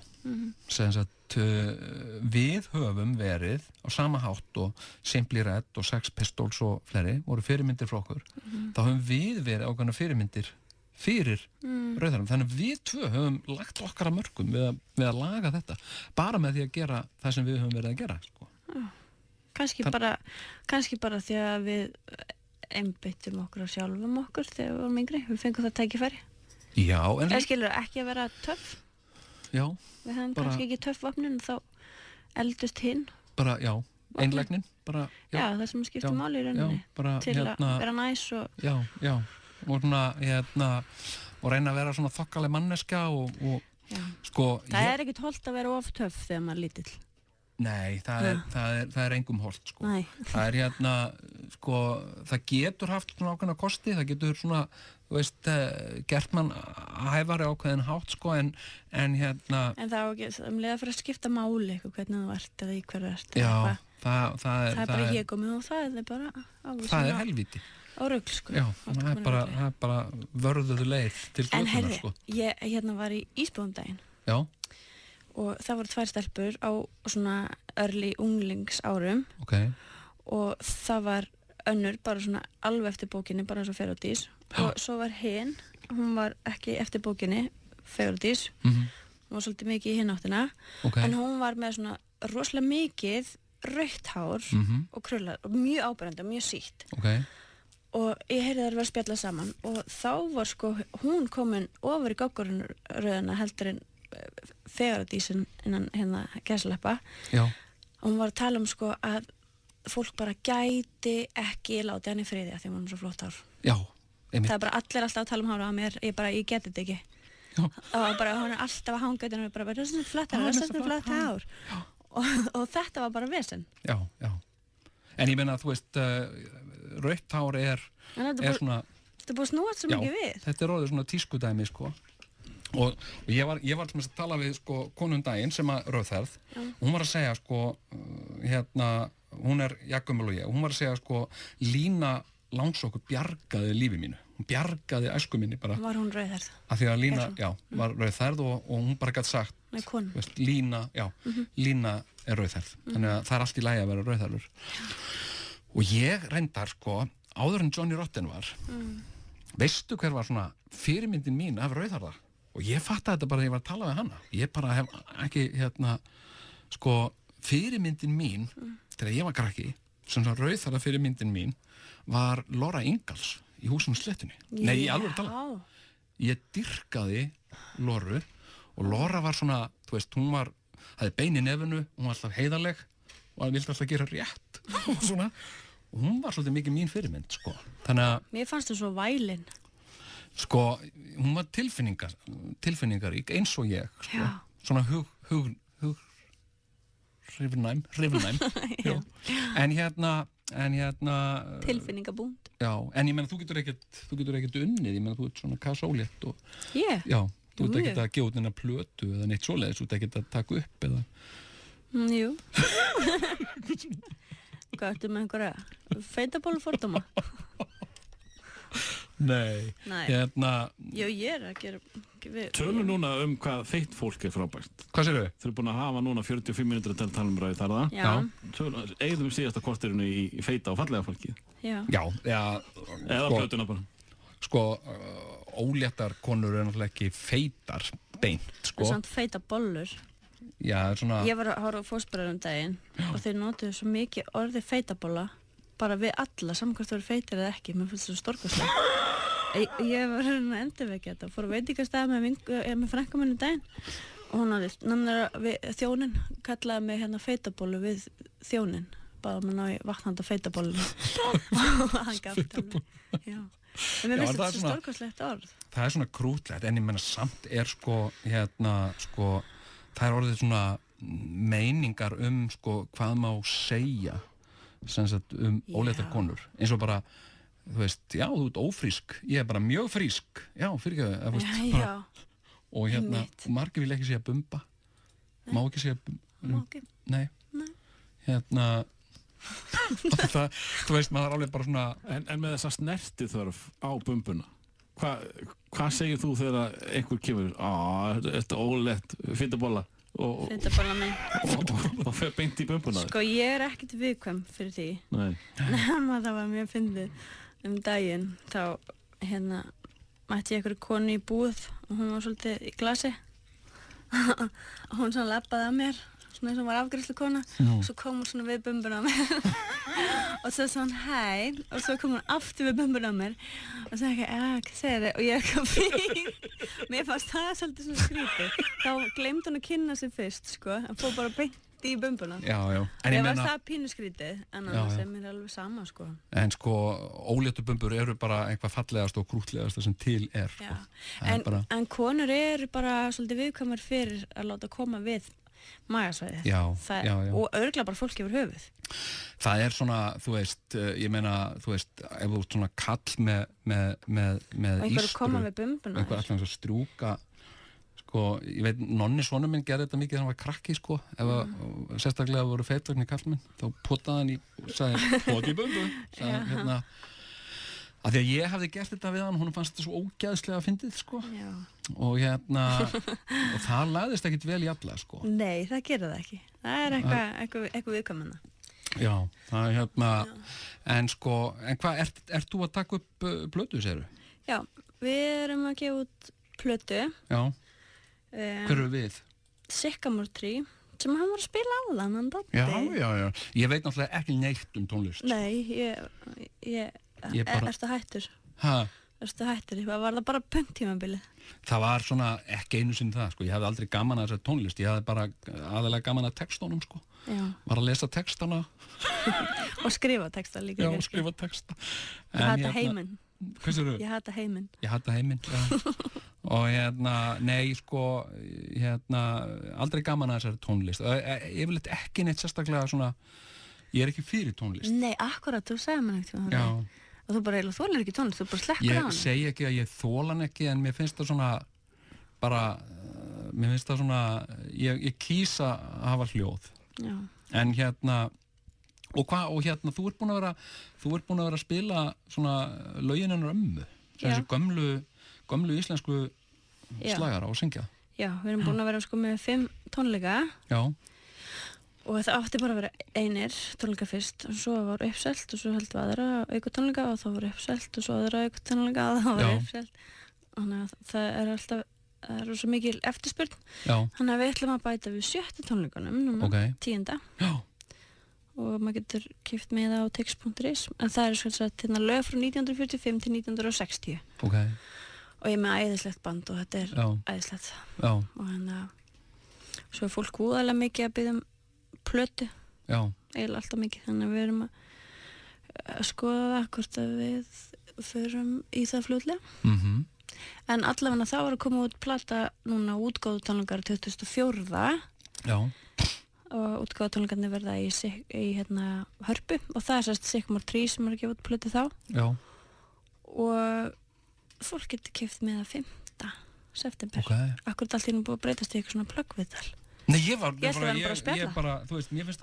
sem sagt við höfum verið á sama hátt og Simply Red og Sex Pistols og fleiri voru fyrirmyndir frá okkur þá höfum við verið ákveðna fyrirmyndir fyrir rauðarum, þannig að við tvö höfum lagt okkar að mörkum við að laga þetta, bara með því að gera það sem við höfum verið að gera sko.
kannski bara því að við einbeittum okkur á sjálfum okkur þegar við vorum yngri, við fengum það tækifæri eða skilur ekki að vera töff við hefum kannski ekki töff vopnin þá eldust hinn
bara, einlægnin bara,
það sem skiptir máli í rauninni til að vera næs og
og svona og reyna að vera svona þokkaleg manneska og sko
það er ekkert hollt að vera of töff þegar maður er lítill
nei, það er engum hollt sko það er sko það getur haft svona ákveðna kosti það getur svona, þú veist gert mann hæfari ákveðin hátt sko en það
er ekki leið að fyrir að skipta máli hvernig þú ert eða í hverju ert
það
er bara ég komið og það er bara
það er helvíti
á rugl sko
það er bara vörðuðu leið til
en herri, sko. Ég var í Ísbúðumdaginn og það voru 2 stelpur á svona early unglingsárum og það var önnur bara svona alveg eftir bókinni bara eins og Ferodís og svo var hinn, hún var ekki eftir bókinni Ferodís hún var svolítið mikið í hináttina en hún var með svona rosalega mikið rautt hár og krullar og mjög áberandi og mjög sítt og ég heyrði þær vera að spjalla saman og þá var sko hún komin ofur í goggunarröðina heldur en Ferodísin innan gæsleppa og hún var að tala sko að fólk bara gæti ekki látið hann í friði af því hún er svo flott hár það er bara allir alltaf að tala hára á mér ég geti þetta ekki og bara hún er alltaf að hanga þetta er svona flott hár og þetta var bara vesen.
Já. En ég meina, þú veist, rautt hár er svona...
Þetta er búið snúast svo mikið við.
Já, þetta er orðið svona tískudæmi, sko. Og ég var til að tala við, sko, konu daginn sem að rauðhærð, og hún var að segja, sko, hún er jaggömmul og ég, og hún var að segja, sko, Lína Langsokkur bjargaði lífi mínu. Hún bjargaði æsku minni bara.
Var hún rauðhærð?
Af því að Lína, var rauðhærð og hún bara gæti sagt, veist, Lína er rauðhærð. Þannig að það er allt í lagi að vera rauðhærður. Og ég reyndar, sko, áður en Johnny Rotten var, veistu hver var svona fyrirmyndin mín af rauðhærða? Og ég fattaði þetta bara þegar ég var að tala við hana. Ég bara hef ekki, sko, fyrirmyndin mín, þegar ég var krakki, svona rauðhærða fyrirmyndin mín, var Laura Ingalls í Húsinu sléttunni. Nei, í alvöru tala. Ég dyrkaði Loru og Laura var svona, þú veist, hún hafði bein í nefinu, hún var alltaf heiðarleg og vildi alltaf gera rétt og svona. Og hún var svolítið mikið mín fyrirmynd, sko. Þannig að... Mér
fannst þú svo vælin.
Sko, hún var tilfinningarík eins og ég, sko. Svona hrifnæm. En
tilfinningabúnd.
Já, en ég menn þú getur ekkert unnið, ég menn þú ert svona kasólétt og...
Ég?
Já, þú ert ekkert að gefa út neina plötu eða neitt svoleiðis, þú ert ekkert að taka upp eða...
Jú. Hvað ertu með einhverja feitabólu fordóma?
Nei.
Jú, ég er að gera...
Tölum núna hvað feitt fólk er frábært.
Hvað segirðu?
Þau eru búin að hafa núna 45 mínútur að tala um ræði þar það.
Já.
Eigðum við síðasta korterinu í feita og fallega fólkið.
Já.
Eða plötuna bara.
Sko, óléttar konur eru náttúrulega ekki feitar beint, sko.
Það er samt feita bollur.
Já, svona...
Ég var að horfa á fósbræður daginn og þeir notuðu svo mikið orðið feitabolla bara við alla, saman hvort þú eru feitir eða ekki. Mér finnst það svo stórkostlega. Ég var hérna endurvekja þetta, fór að veitingastæða með frænka minni daginn og hún hafði þjónin kallaði mig hérna feitabólu við þjónin, baða mig ná í vatnanda feitabólunum og hann gaf þetta alveg. Já, en mér finnst þetta svo stórkostlegt orð.
Það er svona krútlegt, en ég menna samt er sko, það er orðið svona meiningar sko hvað má segja sem sagt óléttar konur, eins og bara þú veist, já, þú ert ófrísk, ég er bara mjög frísk, já, fyrirgefðu, og margir vil ekki segja bumba, má ekki segja bumba, nei, þú veist, maður er alveg bara svona...
En með þessa snerti þörf á bumbuna, hvað segir þú þegar einhver kemur, þetta ólétt, fitabolla,
fitabolla minn,
og fer beint í bumbuna?
Sko, ég er ekkert viðkvæm fyrir því, nema það var mjög fyndið. Daginn, þá mætti ég einhverju konu í búð og hún var svolítið í glasi og hún svona labbaði að mér svona eins og hún var afgreiðslukona og svo kom hún svona við bumbuna á mér og svo svona hæ og svo kom hún aftur við bumbuna á mér og svo ekki, hvað segir þið? Og ég ekki að fyrir mér fannst það svolítið svona skrítið þá gleymdi hún að kynna sig fyrst, sko en fór bara beint í bumbuna.
Já.
En ég var það pínuskrítið, en annars er mér alveg sama, sko.
En sko, óléttu bumbur eru bara eitthvað fallegast og krútlegast sem til er, sko.
En konur eru bara svolítið viðkvæmar fyrir að láta koma við magasvæðið.
Já.
Og örugglega bara fólk yfir höfuð.
Það er svona, þú veist, ég meina, þú veist, ef þú ert svona kall með
og einhverju koma við bumbuna.
Einhver alltaf eins og strjúka. Sko, ég veit, nonni sonur minn gerði þetta mikið þegar hann var krakki, sko, sérstaklega voru feitvögn í kallminn, þá potaði hann í og sagði, poti í bumbu, sagði af því að ég hafði gert þetta við hann, hún fannst þetta svo ógeðslega fyndið, sko, og og það lagðist ekkit vel í alla, sko.
Nei, það gerir það ekki, það er eitthvað viðkvæmuna.
Já, það er en sko, en hvað, ert þú að taka upp plötu, segirðu?
Já, við erum að gefa út plötu.
Já. Hver eru við?
Sycamore Tree, sem hann var að spila á þann dætti.
Já. Ég veit náttúrulega ekki neitt um tónlist.
Nei, ertu hættur?
Hæ?
Ertu hættur? Það var það bara pöngtímabilið.
Það var svona ekki einu sinni það, sko. Ég hafði aldrei gaman að þessari tónlist. Ég hafði bara aðalega gaman að textunum, sko.
Já.
Var að lesa textana.
Og skrifa texta líka.
Já, skrifa texta.
Ég hata heiminn.
Hvað sér þú?
Ég hata heiminn.
Ég hata heiminn, já. og nei, sko aldrei gaman að þessari tónlist yfirleitt ekki neitt sérstaklega svona ég ekki fyrir tónlist.
Nei, akkurat, þú sagði mér ekkert og þú bara eiginlega þolir ekki tónlist, þú bara slekkur á hann.
Ég segi ekki að ég þóla hann ekki en mér finnst það svona bara, mér finnst það svona ég kýs að hafa hljóð.
Já.
En og þú ert búin að vera að spila svona lögin hennar ömmu, þessi gömlu íslensku slagara og syngja.
Já, við erum búin að vera sko með 5 tónleika.
Já.
Og það átti bara að vera einir tónleika fyrst og svo var uppselt og svo heldum við aðra aukatónleika og þá var uppselt og svo aðra aukatónleika og þá var uppselt. Þannig að það er svo mikil eftirspurn. Já. Þannig að við ætlum að bæta við 7. tónleikunum núna, 10. Já. Og maður getur keypt með það á tix.is en það er svona lög frá 1945 til 1960 og ég er með æðislegt band og þetta er æðislegt og svo er fólk úðalega mikið að biðja plötu eiginlega alltaf mikið þannig að við erum að skoða það hvort að við förum í það fljótlega en allavega þá var að koma út plata núna útgáðu tónleikar 2004 og útgáðutónleikarnir verða í Hörpu og það er sérst Sycamore Tree sem er að gefa út plötu þá og fólk getur keypt með það 5. september akkurat allt í nú búið að breytast í eitthvað svona plöggviðtal.
Nei, ég bara, þú veist, mér finnst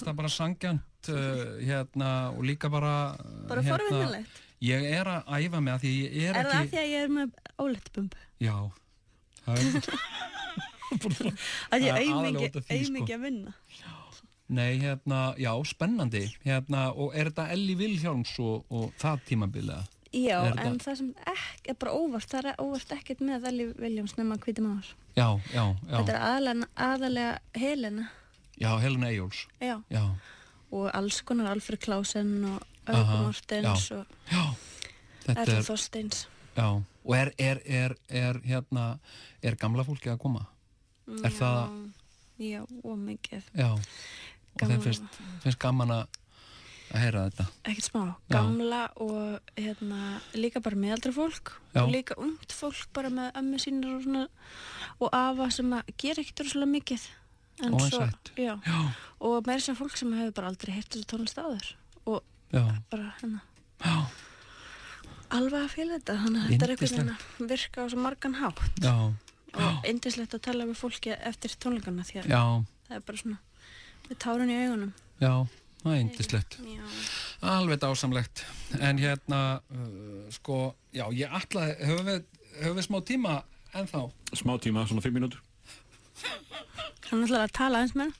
það bara sangjant og líka bara
forvinnilegt.
Ég er að æfa mig að því ég er ekki...
það því að ég er með ólettbumbu? Já,
það er...
að ég auðmikið að vinna.
Nei, já, spennandi og er þetta Elli Vilhjálms og það tímabiliða?
Já, en það sem er bara óvart, það er óvart ekkert með Elli Vilhjálms nema Hvíti maður. Já. Þetta er aðalega Helena. Já, Helena Eyjóls. Já. Og alls konar Alfred Klausen og Aukur Mortens og Erla Þorsteins. Já, og er gamla fólki að koma? Er það... Já, og mikið. Já, og þeim finnst gaman að heyra þetta. Ekkert smá. Gamla og líka bara meðaldra fólk og líka ungt fólk bara með ömmu sínar og svona og afa sem að gera ekkert rosalega mikið. Og einsætt. Já, og meira sem fólk sem hefur bara aldrei heyrt þessu tónlist áður og bara alveg að fíla þetta, þannig að þetta er eitthvað að virka á svo margan hátt. Já. Og yndislegt að tala við fólki eftir tónleikana því að það er bara svona við tárun í augunum. Já, það er yndislegt. Alveg dásamlegt. En sko, já, ég ætlaði, höfum við smá tíma ennþá? Smá tíma, svona 5 mínútur. Hann ætlaði að tala eins með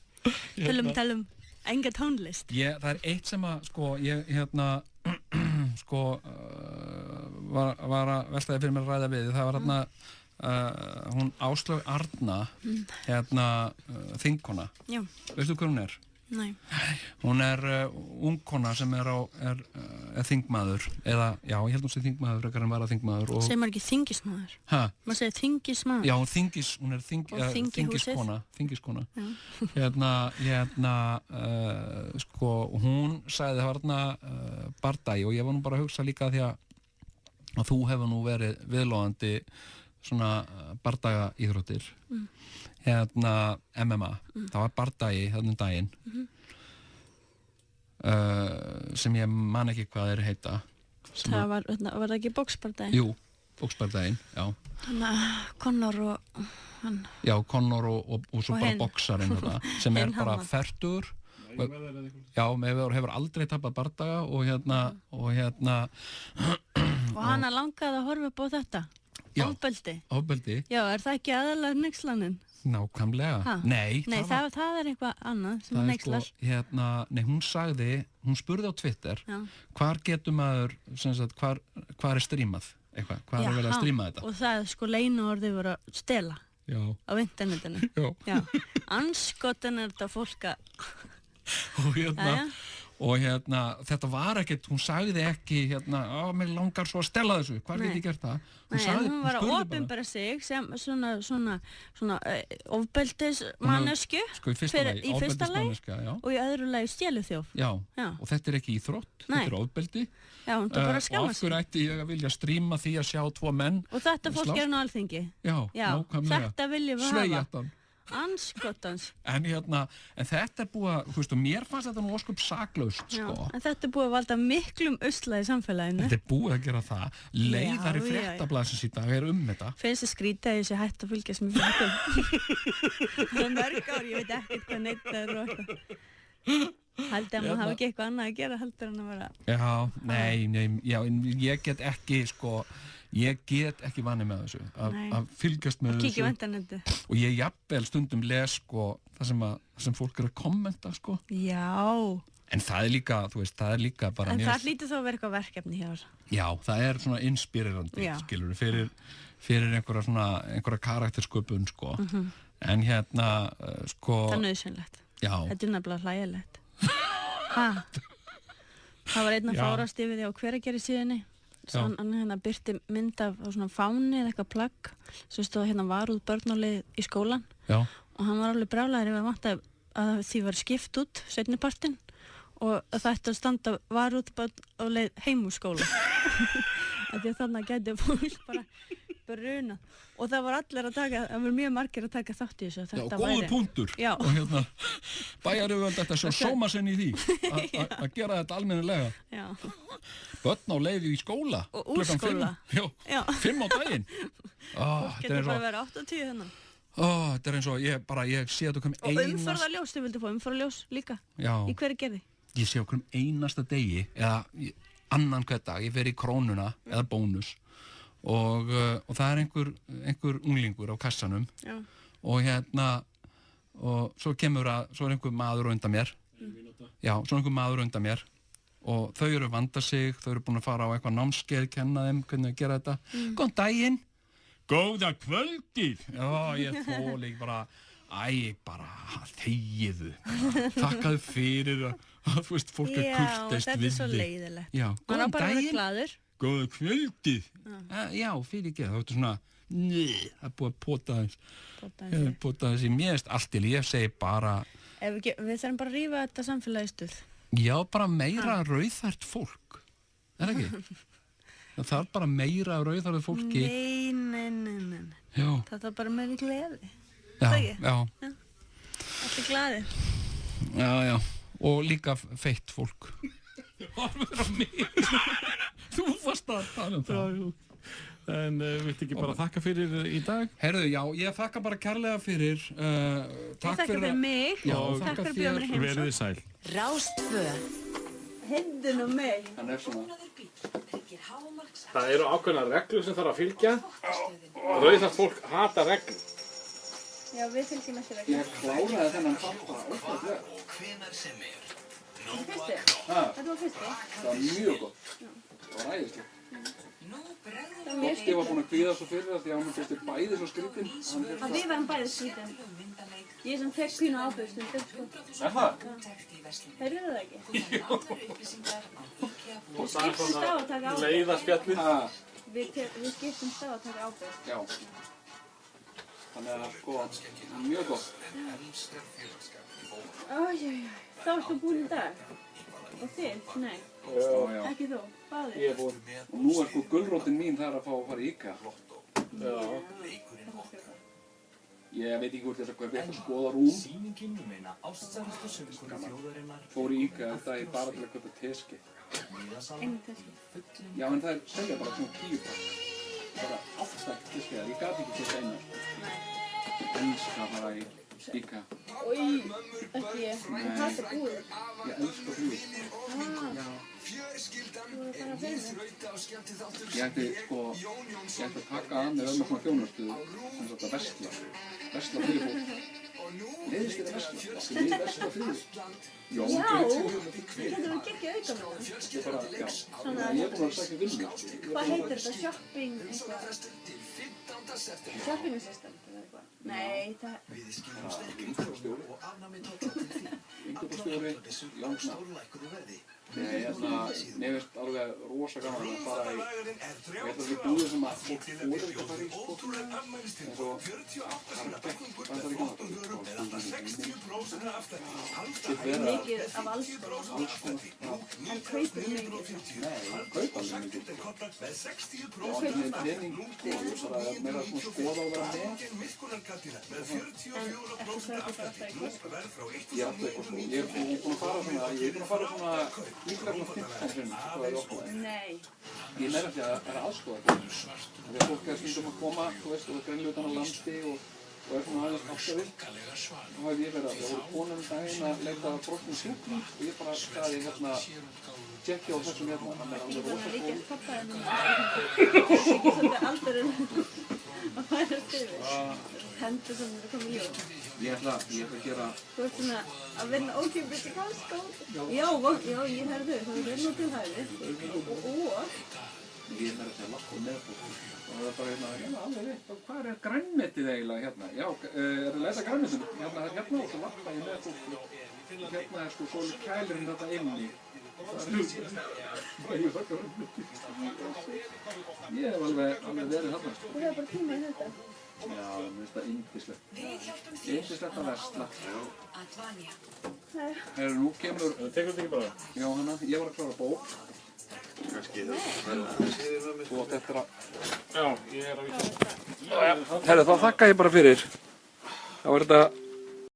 talum enga tónlist. Það er eitt sem að, sko, ég sko, var að veltaði fyrir mér að ræða við, það var hún Áslaug Arna þingkona. Já. Veistu hver hún er? Nei. Hún er ungkona sem er þingmaður eða, já, ég held hún sé þingmaður frekar en varaþingmaður og... Segir maður ekki þingismaður? Hæ? Maður segir þingismaður? Já, hún er þingiskona. Sko, hún sagði það var bardagi og ég var nú bara að hugsa líka því að þú hefur nú verið viðlóðandi svona bardaga íþróttir MMA það var bardagi þarna daginn sem ég man ekki hvað þeir heita það var það ekki boxbardaginn? Jú, boxbardaginn, já Conor og hann já, Conor og svo bara boxarinn sem er bara fertur já, hefur aldrei tapað bardaga og og hann langaði að horfa upp á þetta ofbeldi. Já, er það ekki aðalega neykslaninn? Nákvæmlega. Nei, það er eitthvað annað sem neykslar. Nei, hún spurði á Twitter hvar getur maður, hvar er strímað eitthvað, hvar er verið að stríma þetta? Og það er sko leinuorðið voru að stela á internetinu. Já. Anskotin er þetta fólk að...
og þetta var ekkert, hún sagði ekki mér langar svo að stela þessu, hvað get ég gert það?
Hún var að opinbera sig sem svona ofbeldismannesku í fyrsta lagi og í öðru lagi stjeluþjóf.
Já, og þetta er ekki íþrótt, þetta er ofbeldi.
Já, hún er bara að skamma sig.
Og af hverju ætti ég að vilja stríma því að sjá 2 menn.
Og þetta fólk er nú Alþingi.
Já, nákvæmlega.
Þetta viljum við hafa.
Sveigjatan.
Anskotans.
En þetta er búið að, þú veist, og mér fannst þetta nú ósköp saklaust, sko.
En þetta er búið að valda miklum usla í samfélaginu.
Þetta er búið að gera það. Leiðari fréttablaðsins í dag er þetta.
Finnst þið skrítið að ég sé hætt að fylgjast með fréttum. Það er mörg ár, ég veit ekkert hvað neitt það er og eitthvað. Haldi að maður hafi ekki eitthvað annað að gera heldur en að vera... Ég get ekki, sko... Ég get ekki vanið með þessu að fylgjast með þessu. Kíkja á interneti.
Og ég jafnvel stundum les, sko, það sem fólk er að kommenta, sko.
Já.
En það er líka, þú veist, það er líka bara...
En það hlýtur þó að vera eitthvað verkefni hjá þessu.
Já, það er svona inspírerandi, skilur, fyrir einhverja karaktersköpun, sko. En sko...
Það er nauðsynlegt.
Já.
Þetta er nefnilega hlægilegt. Það var einn að fárast yfir því á Hveragerði síðunni. Hann birti mynd af svona fáni eða eitthvað plagg sem stóð varúð börnálið í skólan.
Já.
Og hann var alveg brjálæður yfir að vanta að því var skipt út seinnipartinn og það ætti að standa varúð börnálið heim úr skóla. Því að þannig gæti fólk bara bruna og það var allir að taka, það var mjög margir að taka þátt í þessu.
Já, góður punktur.
Já.
Og bæjaryfirvöld ætti að sjá sóma sinn í því að gera þetta almennilega.
Já.
Börn á leið í skóla.
Og úr skóla.
Já, 5 á daginn.
Fólk getur bara verið 8-10 þennan.
Þetta er eins og ég sé þetta okkur
einasta... Og umferðarljós, þið vildi fá umferðarljós líka.
Já.
Í Hveragerði.
Ég sé okkur einasta degi, eða annan hver dag, ég fer í Krónuna eða Bónus og það er einhver unglingur á kassanum.
Já.
Og og svo er einhver maður undan mér. Já, svo er einhver maður undan mér og þau eru að vanda sig, þau eru búin að fara á eitthvað námskeið, kenna þeim hvernig að gera þetta. Góðan daginn. Góða kvöldið. Já, ég þoli bara þegiðu. Þakkaðu fyrir að þú veist, fólk er kurteist við þig. Já, þetta er svo
leiðilegt.
Já, góðan daginn. Góða kvöldið. Já, fyrir ekki. Það er svona, það er búið að pota þessi mérst allt til. Ég segi bara...
Við þurfum bara að rífa þetta samfélagi stuð.
Já, bara meira rauðhært fólk. Er það ekki? Það þarf bara meira rauðhært fólki.
Nei.
Já.
Það er bara meira gleði.
Já.
Allir glaði.
Já. Og líka feitt fólk. Horfur á mig. Þú varst að tala það.
En viltu ekki bara þakka fyrir í dag?
Herðu, já, ég þakka bara kærlega fyrir.
Takk fyrir mig.
Já,
takk fyrir bjóðum mér heimsókn.
Verið þið sæl.
Rástvö.
Hendun og mig.
Hann er svona.
Það eru ákveðnar reglur sem þarf að fylgja. Rauðhært fólk hata reglur.
Já, við fylgjum ekki reglur.
Ég kláraði þennan bara ótrúlega.
Þetta var fyrsti?
Það var mjög gott. Það var ræðislega. Ég var búin að kvíða svo fyrir það því að hann fyrst bæði svo skrítinn.
Að við varum bæði skrítinn. Ég sem fekk pínu ábyrgstund.
Er það?
Heyrðu það ekki?
Jú.
Við skiptumst á að taka ábyrgð.
Leiðarspjallið.
Við skiptumst á að taka ábyrgð.
Já. Þannig að sko, mjög gott.
Þá ertu búin í dag. Og þið? Nei.
Já.
Ekki þú? Báðir?
Ég er búin.
Og nú er sko gulrótin mín þar að fá að fara í IKEA.
Já.
Ég veit ekki hvort þess að hvað er að skoða rúm. Fór í IKEA þetta er bara til að kaupa teski.
Einu teski?
Já, en það selja bara svona 10 pakk. Bara 8 stakk teski þar. Ég gat ekki keypt eina. Ég elska bara í IKEA.
Ekki ég. Þú hatar búið.
Ég elska búið. Já.
Þú voru bara að finna.
Ég ætti að taka að mér svona þjónustu sem þetta versla fyrir fólk. Leiðist þér að versla? Það er versla fyrir. Já,
þetta var geggjuð aukavinna.
Ég er búin að sækja vinnu.
Hvað heitir þetta? Shopping eitthvað? Shopping assistant eða eitthvað? Nei, það...
íþróttastjóri Jónsna. Mér finnst alveg rosa gaman að fara í þessi búðir sem að fólk ekki að fara í eins og
mikið af alls konar. En kaupir mikið?
Nei, kaupa mikið. Það er pening og bara meira svona skoða og vera með.
En ertu sögur það alltaf í kaup?
Ég er alltaf eitthvað sko. Ég er búin að fara svona líklega svona 15 sinni, sko, eða okkur.
Nei.
Ég meira því að það er aðstofa þetta. Þegar fólk stundum að koma, þú veist, og greinlega utan á landi og er svona aðeins áttavill. Þá hef ég verið að, það voru konan daginn að leita að brotnum sjúkling og ég bara sagði hérna, tjekkja á þessum hérna, hann er alveg rosa
líka pappaðið núna, svolítið aldurinn að færast yfir. Hendur sem eru komið ljó.
Ég ætla að gera...
Þú ert svona að vinna ókipið til kannski. Já, ég herðu, þú er nú til hæði. Og...
Ég er að lakka með fólk. Og það er bara hérna, alveg veit, hvað er grænmetið eiginlega hérna? Já, er að lesa grænmetið? Hérna og svo lakka ég með fólk. Hérna er sko svolítið kælirinn þetta inni. Það er ég hef alveg verið þarna.
Þú hefur bara tíma í þetta?
Já, mér finnst það yndislegt. Yndislegt að versla. Nú kemur...
Tekur þetta ekki bara?
Já, hana, ég var að klára bók. Kannski það. Þú átt eftir að...
Já, ég er að vísa.
Herru, þá þakka ég bara fyrir. Þá er þetta...